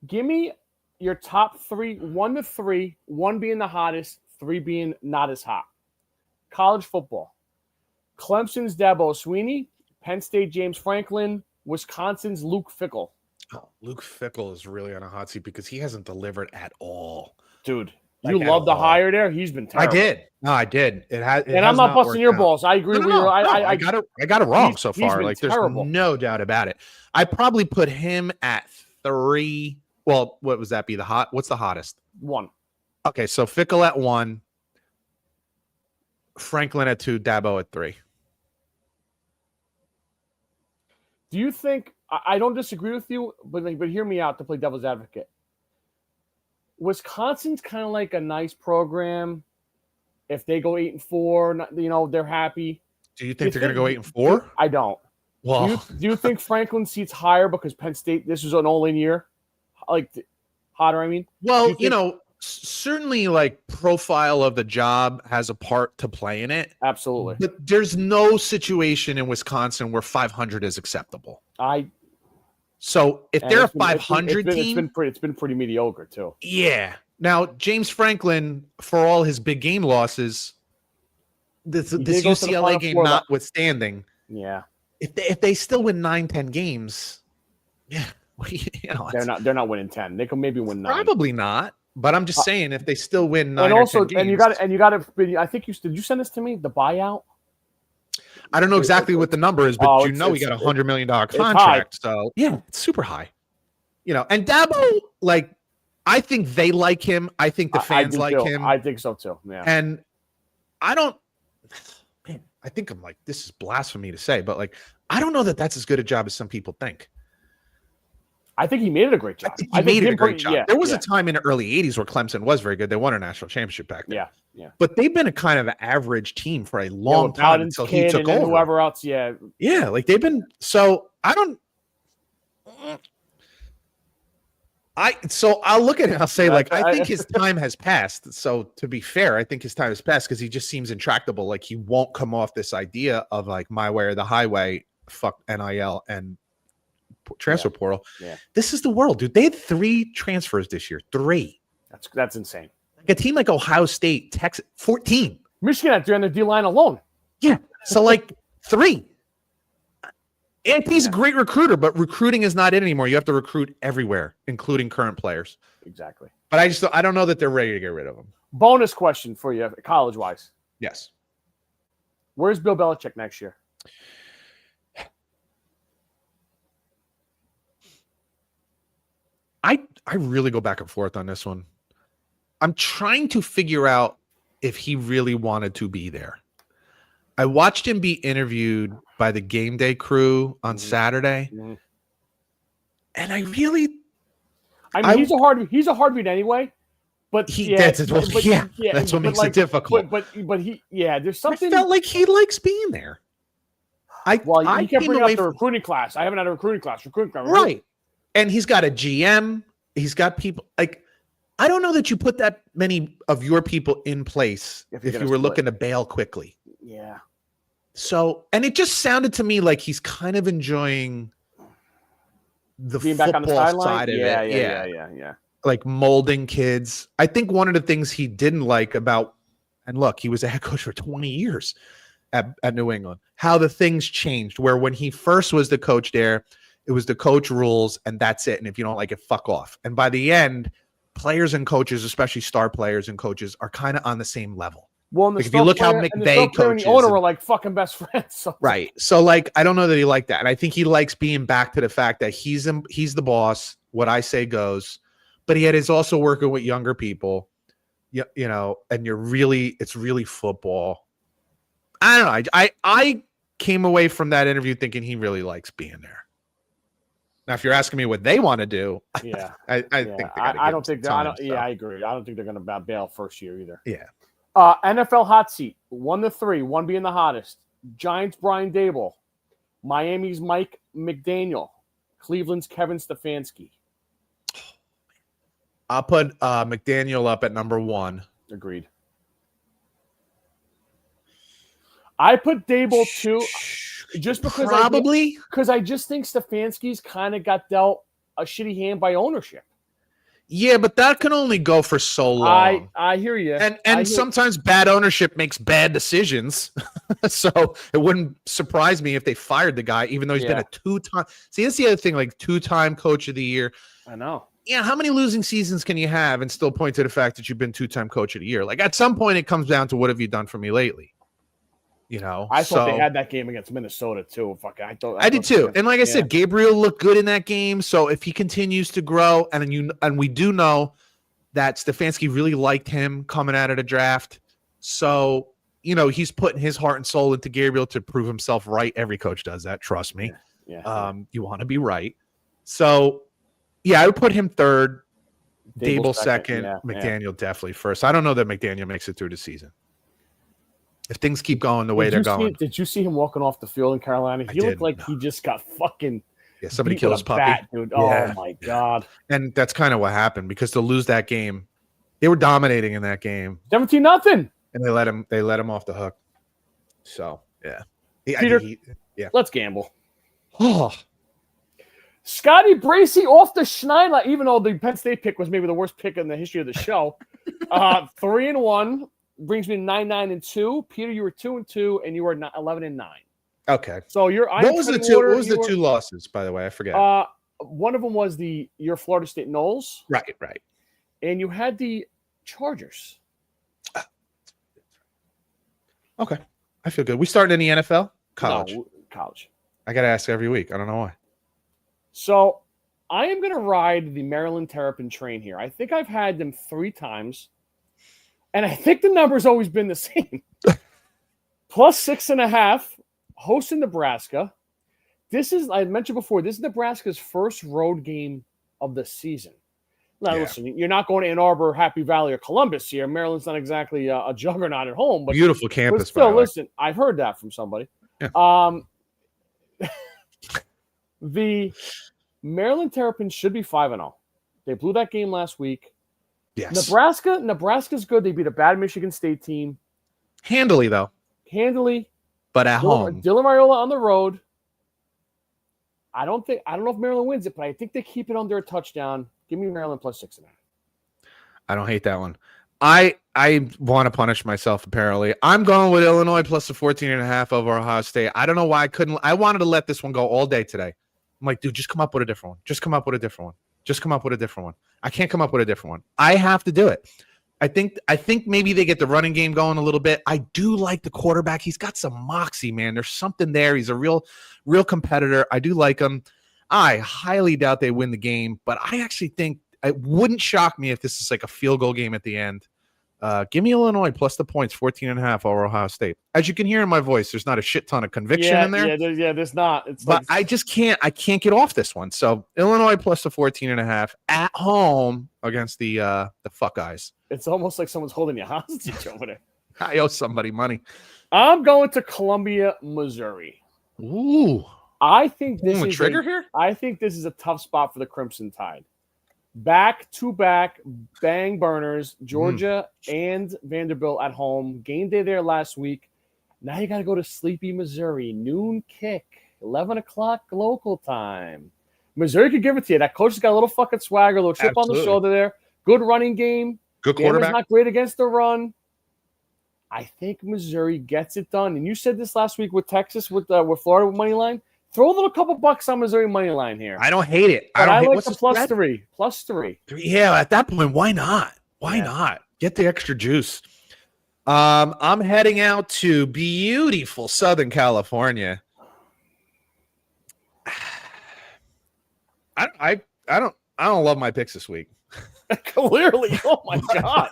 Give me your top three, 1 to 3, 1 being the hottest, 3 being not as hot. College football. Clemson's Dabo Swinney, Penn State James Franklin, Wisconsin's Luke Fickell. Oh, Luke Fickell is really on a hot seat because he hasn't delivered at all. Dude, you love the hire there? He's been terrible. I did. No, I did. And I'm not busting your balls. I agree with you. I got it wrong so far. Like, terrible. There's no doubt about it. I probably put him at 3. Well, what was that be? What's the hottest? 1. Okay, so Fickell at 1, Franklin at 2, Dabo at 3. Do you think I don't disagree with you, but hear me out to play devil's advocate. Wisconsin's kind of like a nice program. If they go 8-4, they're happy. Do you think they're going to go 8-4? I don't. Well, do you think Franklin seats higher because Penn State? This was an all-in year, like hotter. I mean, well, certainly like profile of the job has a part to play in it. Absolutely. But there's no situation in Wisconsin where 500 is acceptable. So if And they're a it's been- 500 team, it's been pretty mediocre too. yeah. Now James Franklin, for all his big game losses, this did go to the UCLA Final game Four notwithstanding, Yeah, if they still win 9-10 games, yeah, they're not winning 10. They can maybe win 9. probably not. But I'm just saying, if they still win 9 And or also, 10 games, and you got to. I think did you send this to me? The buyout. I don't know exactly what the number is, but he got $100 million contract. So yeah, it's super high. And Dabo, like, I think they like him. I think the fans like him. I think so too. Yeah. And I don't, man, I think I'm like, this is blasphemy to say, but like, I don't know that that's as good a job as some people think. I think he made it a great job. He made it a great job. There was a time in the early 80s where Clemson was very good. They won a national championship back then. Yeah. But they've been a kind of an average team for a long time until he took over. Whoever else, yeah. Yeah, like they've been. So I'll look at it and I'll say, like, I think his time has passed. So to be fair, I think his time has passed because he just seems intractable. Like he won't come off this idea of like my way or the highway, fuck NIL and transfer portal. Yeah. This is the world, dude. They had 3 transfers this year. 3. That's insane. Like a team like Ohio State, Texas, 14. Michigan had 3 on the D line alone. Yeah. So like 3. And he's a great recruiter, but recruiting is not it anymore. You have to recruit everywhere, including current players. Exactly. But I don't know that they're ready to get rid of him. Bonus question for you, college-wise. Yes. Where's Bill Belichick next year? I really go back and forth on this one. I'm trying to figure out if he really wanted to be there. I watched him be interviewed by the game day crew on Saturday. Mm-hmm. And I really, he's a hard read anyway. But that's what makes it difficult. But there's something. I felt like he likes being there. You can't bring up the recruiting class. I haven't had a recruiting class. Right. And he's got a GM. He's got people like, I don't know that you put that many of your people in place if you were looking to bail quickly. Yeah. So, and it just sounded to me like he's kind of enjoying the being football back on the sideline side of it. Yeah. Like molding kids. I think one of the things he didn't like about, and look, he was a head coach for 20 years at New England, how the things changed, where when he first was the coach there, it was the coach rules and that's it. And if you don't like it, fuck off. And by the end, players and coaches, especially star players and coaches, are kind of on the same level. Well, like if you look how McVay coaches, the owner were like fucking best friends. So. Right. So like, I don't know that he liked that. And I think he likes being back to the fact that he's the boss. What I say goes, but he is also working with younger people, and it's really football. I don't know. I came away from that interview thinking he really likes being there. Now, if you're asking me what they want to do, yeah, I think I agree. I don't think they're going to bail first year either. Yeah. NFL hot seat 1 to 3, 1 being the hottest. Giants Brian Dable, Miami's Mike McDaniel, Cleveland's Kevin Stefanski. I'll put McDaniel up at number 1. Agreed. I put Dable 2. Just because because I just think Stefanski's kind of got dealt a shitty hand by ownership. Yeah, but that can only go for so long. I hear you. And sometimes bad ownership makes bad decisions. So it wouldn't surprise me if they fired the guy, even though he's been a 2-time. See, that's the other thing, like 2-time coach of the year. I know. Yeah, how many losing seasons can you have and still point to the fact that you've been 2-time coach of the year? Like at some point it comes down to what have you done for me lately? I thought they had that game against Minnesota too. I did too. And like I said, Gabriel looked good in that game. So if he continues to grow, and we do know that Stefanski really liked him coming out of the draft. So, he's putting his heart and soul into Gabriel to prove himself right. Every coach does that. Trust me. Yeah. You want to be right. So I would put him 3rd, Dable 2nd, McDaniel definitely 1st. I don't know that McDaniel makes it through the season. If things keep going the way they're going. Did you see him walking off the field in Carolina? He looked like he just got fucking somebody killed his puppy. Bat, dude. Oh my God. And that's kind of what happened because to lose that game, they were dominating in that game. 17-0. And they let him off the hook. So Peter, let's gamble. Oh. Scotty Bracey off the schneid, even though the Penn State pick was maybe the worst pick in the history of the show. 3-1 brings me to 9-9-2. Peter, you were 2-2, and you were 11-9. Okay. So you're. What was the two losses? By the way, I forget. One of them was your Florida State Noles. Right. And you had the Chargers. Okay, I feel good. We started in the NFL, college. No, college. I got to ask every week. I don't know why. So I am going to ride the Maryland Terrapin train here. I think I've had them 3 times, and I think the number's always been the same. Plus 6.5, hosting Nebraska. I mentioned before, this is Nebraska's first road game of the season. Now, listen, you're not going to Ann Arbor, Happy Valley, or Columbus here. Maryland's not exactly a juggernaut at home. But beautiful campus, still, by the way. listen, I've heard that from somebody. Yeah. The Maryland Terrapins should be 5-0. They blew that game last week. Yes. Nebraska's good. They beat a bad Michigan State team. Handily, though. But at home. Dylan Raiola on the road. I don't know if Maryland wins it, but I think they keep it under a touchdown. Give me Maryland plus 6.5. I don't hate that one. I want to punish myself, apparently. I'm going with Illinois plus the 14.5 over Ohio State. I don't know why I couldn't. I wanted to let this one go all day today. I'm like, dude, just come up with a different one. Just come up with a different one. I can't come up with a different one. I have to do it. I think maybe they get the running game going a little bit. I do like the quarterback. He's got some moxie, man. There's something there. He's a real competitor. I do like him. I highly doubt they win the game, but I actually think it wouldn't shock me if this is like a field goal game at the end. Give me Illinois plus the points, 14.5 over Ohio State. As you can hear in my voice, there's not a shit ton of conviction in there. There's not. But I just can't get off this one. So Illinois plus the 14.5 at home against the fuck eyes. It's almost like someone's holding you hostage over there. I owe somebody money. I'm going to Columbia, Missouri. Ooh. I think this is trigger here. I think this is a tough spot for the Crimson Tide. Back-to-back bang burners, Georgia and Vanderbilt at home. Game day there last week. Now you got to go to sleepy Missouri. Noon kick, 11 o'clock local time. Missouri could give it to you. That coach has got a little fucking swagger, a little chip on the shoulder there. Good running game. Good quarterback. Not great against the run. I think Missouri gets it done. And you said this last week with Texas, with Florida with money line. Throw a little couple bucks on Missouri money line here. I don't hate it. I like the plus 3. Plus 3. Yeah, at that point, why not? Why not? Get the extra juice. I'm heading out to beautiful Southern California. I don't love my picks this week. Clearly, oh my god.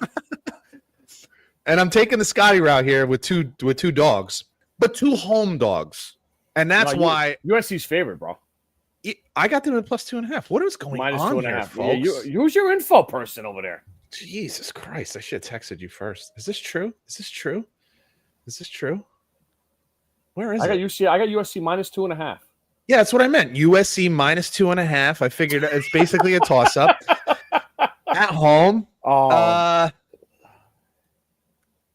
And I'm taking the Scotty route here with two dogs, but 2 home dogs. And that's why USC's favorite, bro. I got them at plus 2.5. What is going on here, folks? Yeah, use your info person over there. Jesus Christ! I should have texted you first. Is this true? Where is it? I got USC minus 2.5. Yeah, that's what I meant. USC minus 2.5. I figured it's basically a toss up at home.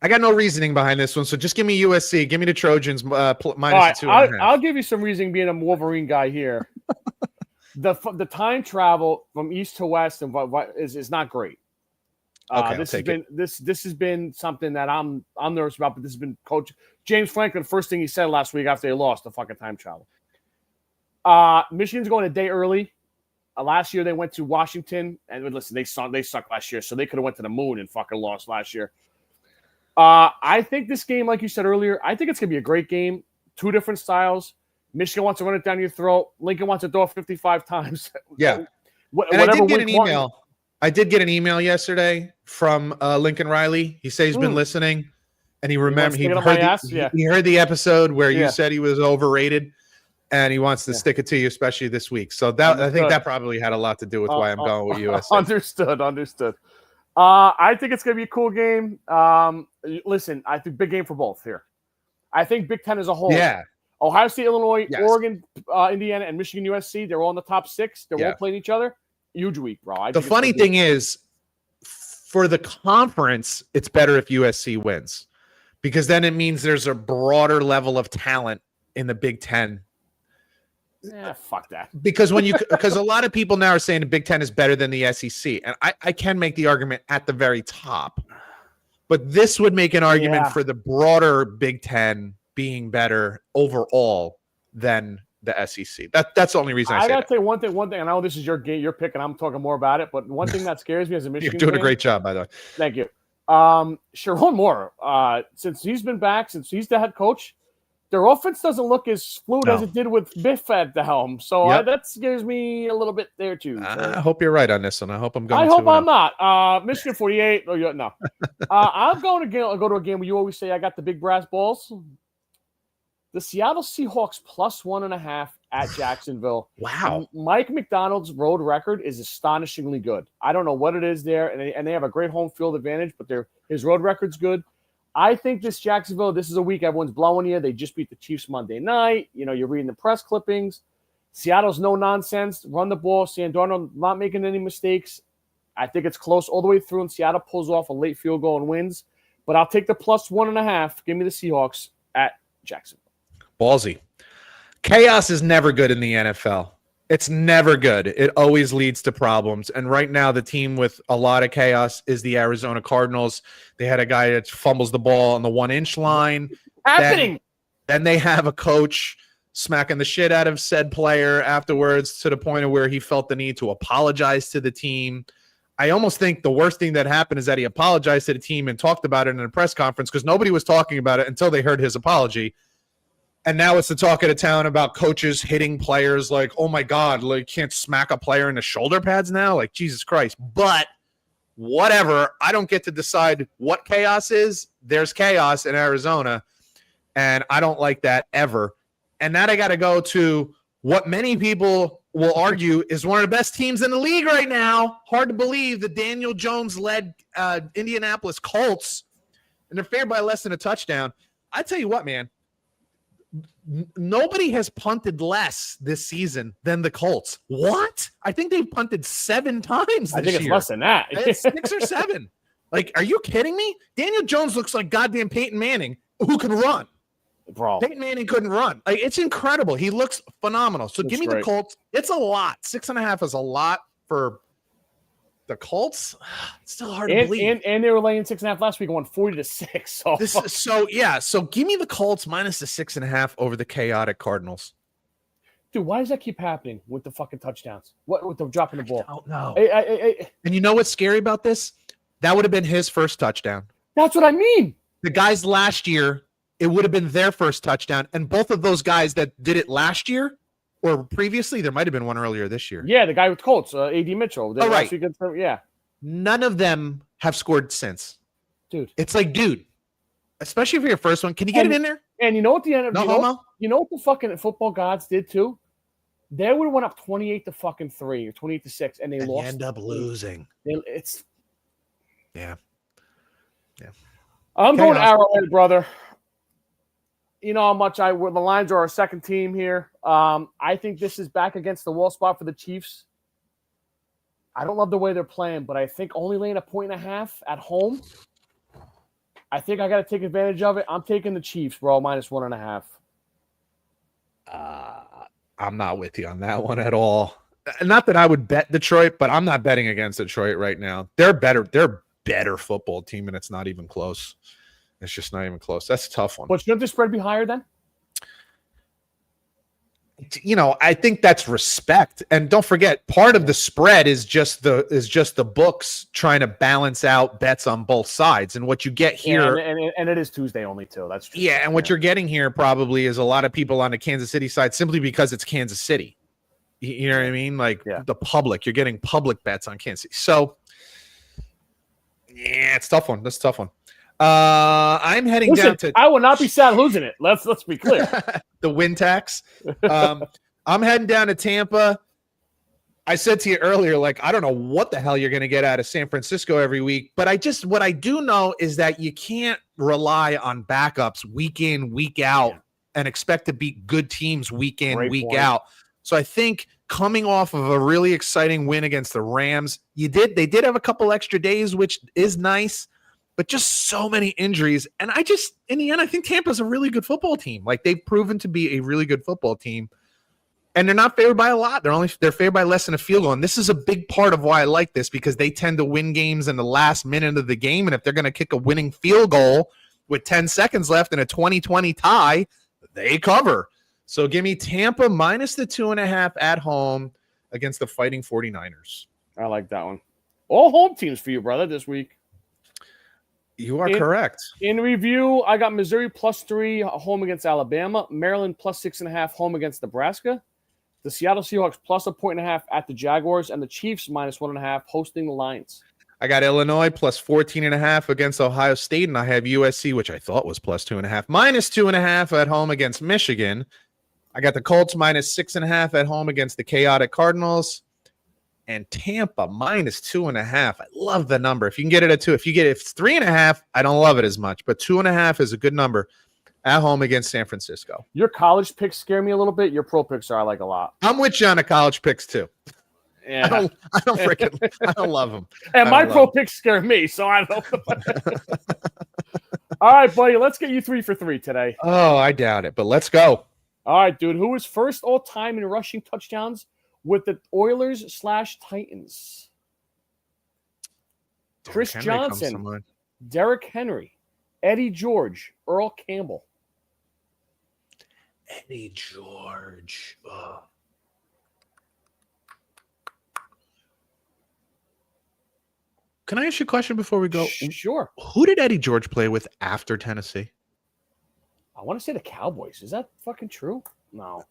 I got no reasoning behind this one, so just give me USC. Give me the Trojans minus 2.5. I'll give you some reasoning being a Wolverine guy here. The time travel from east to west is not great. This has been something that I'm nervous about, but this has been Coach James Franklin. First thing he said last week after they lost the fucking time travel. Michigan's going a day early. Last year they went to Washington, and listen, they sucked last year, so they could have went to the moon and fucking lost last year. I think this game, like you said earlier, I think it's going to be a great game. 2 different styles. Michigan wants to run it down your throat. Lincoln wants to throw it 55 times. Yeah. And I did get an email. I did get an email yesterday from Lincoln Riley. He said he's been listening, and he remembered he heard the episode where you said he was overrated, and he wants to stick it to you, especially this week. So I think that probably had a lot to do with why I'm going with USC. Understood. I think it's going to be a cool game. Listen, I think big game for both here. I think Big Ten as a whole. Yeah. Ohio State, Illinois, Oregon, Indiana, and Michigan, USC. They're all in the top 6. They're all playing each other. Huge week, bro. The funny thing is, for the conference, it's better if USC wins because then it means there's a broader level of talent in the Big Ten. Fuck that. because because a lot of people now are saying the Big Ten is better than the SEC, and I can make the argument at the very top, but this would make an argument for the broader Big Ten being better overall than the SEC. That's the only reason I gotta say one thing. I know this is your pick, and I'm talking more about it. But one thing that scares me as a Michigan You're doing fan, a great job, by the way. Thank you. Sharon Moore, since he's been back, since he's the head coach, their offense doesn't look as fluid as it did with Biff at the helm. So that scares me a little bit there too. So. I hope you're right on this one. I hope I'm going. I hope I'm not. Michigan 48. Oh, no. I'm going to go to a game where you always say I got the big brass balls. The Seattle Seahawks +1.5 at Jacksonville. Wow. Mike McDonald's road record is astonishingly good. I don't know what it is there, and they have a great home field advantage, but his road record's good. I think this Jacksonville, this is a week everyone's blowing you. They just beat the Chiefs Monday night. You're reading the press clippings. Seattle's no nonsense. Run the ball. Sam Darnold not making any mistakes. I think it's close all the way through, and Seattle pulls off a late field goal and wins. But I'll take the +1.5. Give me the Seahawks at Jacksonville. Ballsy. Chaos is never good in the NFL. It's never good. It always leads to problems. And right now, the team with a lot of chaos is the Arizona Cardinals. They had a guy that fumbles the ball on the 1-inch line. Happening. Then they have a coach smacking the shit out of said player afterwards to the point of where he felt the need to apologize to the team. I almost think the worst thing that happened is that he apologized to the team and talked about it in a press conference because nobody was talking about it until they heard his apology. And now it's the talk of the town about coaches hitting players like, oh, my God, like you can't smack a player in the shoulder pads now? Like, Jesus Christ. But whatever. I don't get to decide what chaos is. There's chaos in Arizona, and I don't like that ever. And now I got to go to what many people will argue is one of the best teams in the league right now. Hard to believe the Daniel Jones-led Indianapolis Colts, and they're favored by less than a touchdown. I tell you what, man. Nobody has punted less this season than the Colts. What? I think they've punted 7 times this year. I think it's less than that. It's 6 or 7. Like, are you kidding me? Daniel Jones looks like goddamn Peyton Manning, who can run. Bro. Peyton Manning couldn't run. Like, it's incredible. He looks phenomenal. So give me the Colts. It's a lot. 6.5 is a lot for the Colts. It's still hard to believe. And they were laying 6.5 last week and won 40-6. So give me the Colts minus the 6.5 over the chaotic Cardinals. Dude, why does that keep happening with the fucking touchdowns? What with the dropping the ball? I don't know. And you know what's scary about this? That would have been his first touchdown. That's what I mean. The guys last year, it would have been their first touchdown. And both of those guys that did it last year or previously, there might have been one earlier this year. Yeah, the guy with Colts, A.D. Mitchell. Oh, right. Yeah. None of them have scored since. Dude. It's like, dude, especially for your first one, can you get it in there? And you know what the end of you know what the fucking football gods did too? They would have went up 28-3 or 28-6, and they lost. You end up losing. Yeah. I'm going Arrowhead, brother. You know how much the Lions are our second team here. I think this is back against the wall spot for the Chiefs. I don't love the way they're playing, but I think only laying 1.5 at home. I think I got to take advantage of it. I'm taking the Chiefs, bro, minus 1.5. I'm not with you on that one at all. Not that I would bet Detroit, but I'm not betting against Detroit right now. They're better. They're a better football team, and it's not even close. It's just not even close. That's a tough one. But shouldn't the spread be higher then? You know, I think that's respect. And don't forget, part of the spread is just the books trying to balance out bets on both sides. And what you get here, and it is Tuesday only too. That's true. Yeah, and what you're getting here probably is a lot of people on the Kansas City side simply because it's Kansas City. You know what I mean? Like the public, you're getting public bets on Kansas City. So yeah, it's a tough one. That's a tough one. I'm heading down to. I will not be sad losing it. Let's be clear. The win tax. I'm heading down to Tampa. I said to you earlier, like, I don't know what the hell you're going to get out of San Francisco every week, but what I do know is that you can't rely on backups week in, week out and expect to beat good teams week in, week out. So I think coming off of a really exciting win against the Rams, they did have a couple extra days, which is nice. But just so many injuries. And in the end, I think Tampa's a really good football team. Like, they've proven to be a really good football team. And they're not favored by a lot. They're favored by less than a field goal. And this is a big part of why I like this, because they tend to win games in the last minute of the game. And if they're going to kick a winning field goal with 10 seconds left in a 20-20 tie, they cover. So give me Tampa minus the 2.5 at home against the Fighting 49ers. I like that one. All home teams for you, brother, this week. You are correct. In review, I got Missouri +3 home against Alabama, Maryland +6.5 home against Nebraska, the Seattle Seahawks +1.5 at the Jaguars, and the Chiefs -1.5 hosting the Lions. I got Illinois +14.5 against Ohio State, and I have USC, which I thought was +2.5, -2.5 at home against Michigan. I got the Colts -6.5 at home against the chaotic Cardinals, and Tampa -2.5. I love the number. If you can get it at 2, if it's 3.5, I don't love it as much, but 2.5 is a good number at home against San Francisco. Your college picks scare me a little bit. Your pro picks I like a lot. I'm with you on the college picks too. Yeah. I don't love them. And my pro picks scare me, so I don't. All right, buddy, let's get you 3 for 3 today. Oh, I doubt it, but let's go. All right, dude. Who was first all time in rushing touchdowns with the Oilers/Titans? Chris Johnson, Derrick Henry, Eddie George, Earl Campbell. Eddie George. Oh. Can I ask you a question before we go? Sure. Who did Eddie George play with after Tennessee? I want to say the Cowboys. Is that fucking true? No.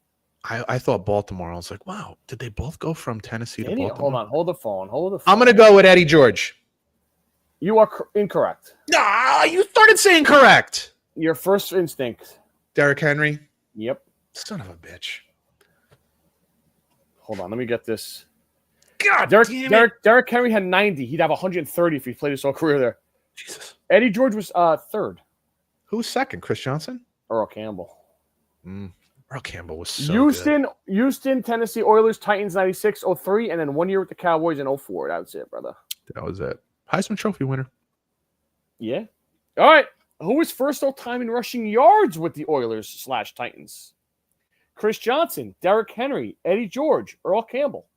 I thought Baltimore. I was like, wow, did they both go from Tennessee to Baltimore? Hold on. Hold the phone. I'm going to go with Eddie George. You are incorrect. Nah, you started saying correct. Your first instinct. Derrick Henry? Yep. Son of a bitch. Hold on. Let me get this. God damn it. Derrick Henry had 90. He'd have 130 if he played his whole career there. Jesus. Eddie George was third. Who was second? Chris Johnson? Earl Campbell. Earl Campbell was so good. Houston, Tennessee Oilers, Titans 96-03, and then 1 year with the Cowboys in 04. That was it, brother. That was it. Heisman Trophy winner. Yeah. All right. Who was first all time in rushing yards with the Oilers/Titans? Chris Johnson, Derrick Henry, Eddie George, Earl Campbell.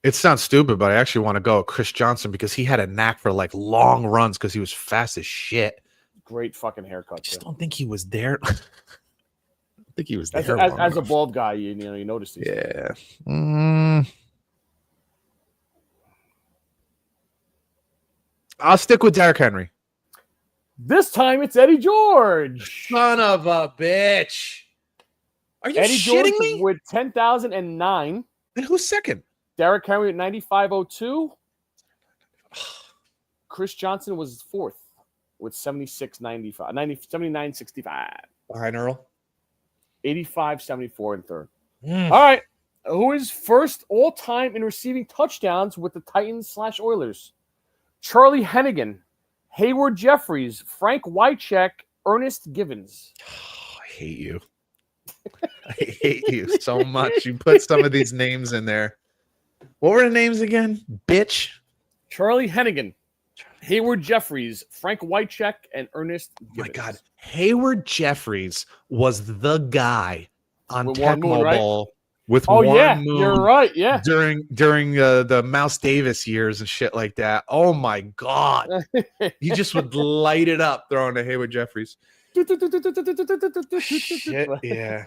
It sounds stupid, but I actually want to go with Chris Johnson because he had a knack for like long runs because he was fast as shit. Great fucking haircut. I just don't think he was there. I don't think he was there. As a bald guy, you notice these. Yeah. I'll stick with Derrick Henry. This time it's Eddie George. Son of a bitch. Are you Eddie shitting George me? with 10,009. And who's second? Derrick Henry at 95.02. Chris Johnson was fourth with 79.65. Behind Earl? 85.74 in third. All right. Who is first all time in receiving touchdowns with the Titans/Oilers? Charlie Hennigan, Hayward Jeffries, Frank Wycheck, Ernest Givens. Oh, I hate you. I hate you so much. You put some of these names in there. What were the names again? Bitch. Charlie Hennigan, Hayward Jeffries, Frank Wycheck, and Ernest Givens. Oh my God. Hayward Jeffries was the guy on with Tech Moon, Mobile with Oh, Warren yeah. Moon You're right. Yeah. during the Mouse Davis years and shit like that. Oh my God. He just would light it up throwing to Hayward Jeffries. Shit, yeah.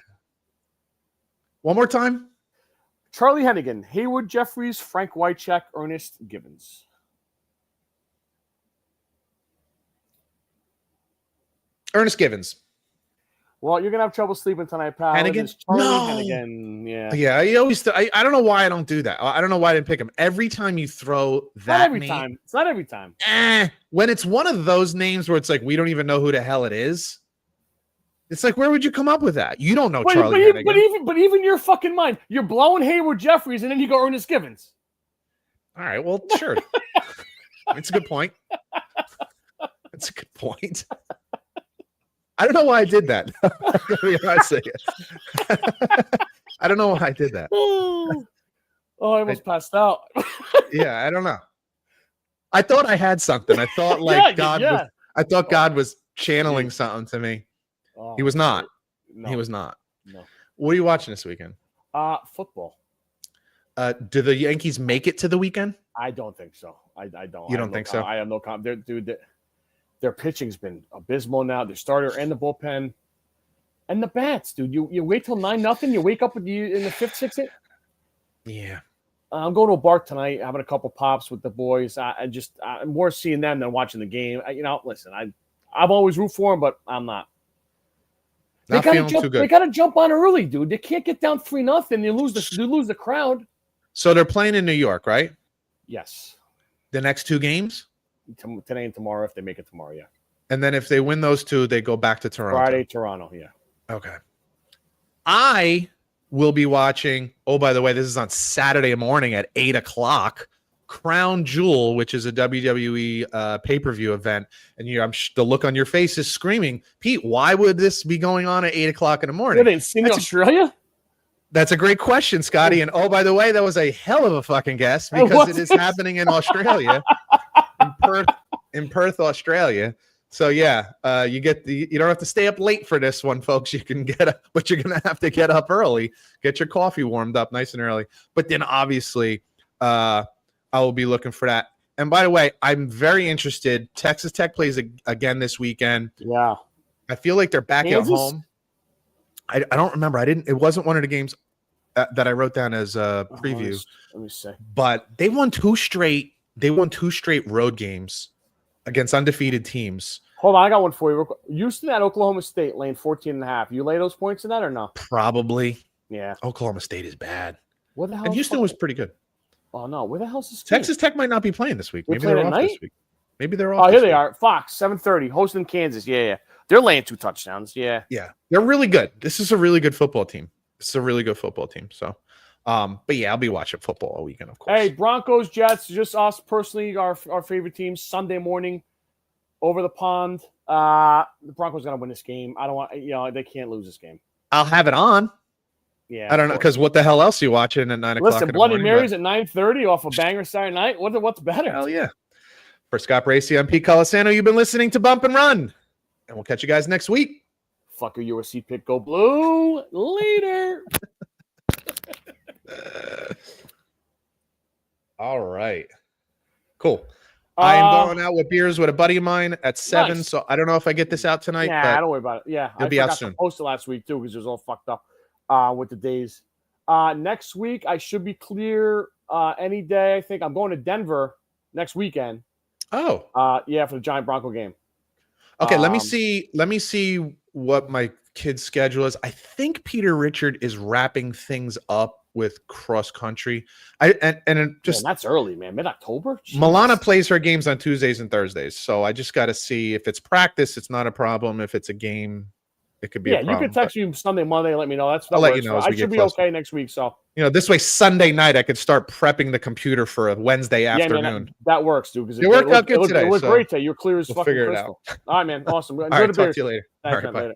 One more time. Charlie Hennigan, Hayward Jeffries, Frank Wycheck, Ernest Givens. Ernest Givens. Well, you're gonna have trouble sleeping tonight, pal. Hennigan? Charlie No. Hennigan. Yeah. Yeah, I don't know why I don't do that. I don't know why I didn't pick him. Every time you throw that Not every name, time. It's not every time. when it's one of those names where it's like we don't even know who the hell it is. It's like, where would you come up with that? You don't know Charlie Hennigan. But even your fucking mind, you're blowing Hayward Jeffries, and then you go Ernest Givens. All right, well, sure. It's a good point. It's a good point. I don't know why I did that. I don't know why I did that. Oh, I almost passed out. Yeah, I don't know. I thought I had something. I thought like God was channeling something to me. Oh, He was not. No, He was not. no. What are you watching this weekend? Football. Do the Yankees make it to the weekend? I don't think so. I don't. You don't think so? I have no comment. Their pitching's been abysmal now. Their starter and the bullpen. And the bats, dude. You wait till 9-0. You wake up in the fifth, sixth. Yeah. I'm going to a bar tonight, having a couple pops with the boys. I'm more seeing them than watching the game. Listen, I've always root for them, but I'm not. They gotta jump on early, dude. They can't get down 3-0. You lose the crowd. So they're playing in New York, right? Yes. The next 2 games? Today and tomorrow, if they make it tomorrow, yeah. And then if they win those 2, they go back to Toronto. Friday, Toronto, yeah. Okay. I will be watching, oh, by the way, this is on Saturday morning at 8 o'clock, Crown Jewel, which is a WWE pay-per-view event. And the look on your face is screaming, Pete, why would this be going on at 8 o'clock in the morning? What, in Australia? That's a great question, Scotty. And oh, by the way, that was a hell of a fucking guess because it is happening in Australia, in Perth, Australia. So yeah, you don't have to stay up late for this one, folks. You can get up, but you're gonna have to get up early, get your coffee warmed up nice and early. But then obviously, I will be looking for that. And by the way, I'm very interested. Texas Tech plays again this weekend. Yeah, I feel like they're back Kansas? at home. I don't remember. It wasn't one of the games that I wrote down as a preview. Let me see. But they won 2 straight. They won 2 straight road games against undefeated teams. Hold on, I got one for you. Houston at Oklahoma State laying 14.5. You lay those points in that or no? Probably. Yeah. Oklahoma State is bad. What the hell? And Houston was pretty good. Oh no, where the hell's this? Texas Tech might not be playing this week. Maybe they're off this week. Maybe they're off. Oh, here they are. Fox 7:30, hosting Kansas. Yeah. They're laying 2 touchdowns. Yeah. Yeah. They're really good. This is a really good football team. So, but yeah, I'll be watching football all weekend, of course. Hey, Broncos, Jets, just us personally, our favorite teams. Sunday morning, over the pond. The Broncos gonna win this game. I don't want, they can't lose this game. I'll have it on. Yeah, I don't know, because what the hell else are you watching at 9 o'clock? Listen, Bloody Marys at 9:30 off a banger Saturday night. What's better? Hell yeah. For Scott Bracey, I'm Pete Colasano. You've been listening to Bump and Run, and we'll catch you guys next week. Fuck your USC pick. Go blue. Later. All right. Cool. I am going out with beers with a buddy of mine at 7, nice. So I don't know if I get this out tonight. Yeah, but don't worry about it. Yeah, it'll be out soon. I posted last week too because it was all fucked up with the days. Next week I should be clear any day. I think I'm going to Denver next weekend. Oh. Yeah, for the Giant Bronco game. Okay, let me see what my kid's schedule is. I think Peter Richard is wrapping things up with cross country. That's early, man. Mid-October. Milana plays her games on Tuesdays and Thursdays, so I just got to see if it's practice. It's not a problem. If it's a game, it could be. Yeah, a problem, you can text me Sunday, Monday, and let me know. I'll let you know. I should be okay next week. So this way Sunday night I could start prepping the computer for a Wednesday afternoon. Man, that works, dude. Because it worked out good today. It was great today. You're clear as fucking figure crystal. it out. All right, man. Awesome. All right, talk to you later. Thanks, all right, bye. Later.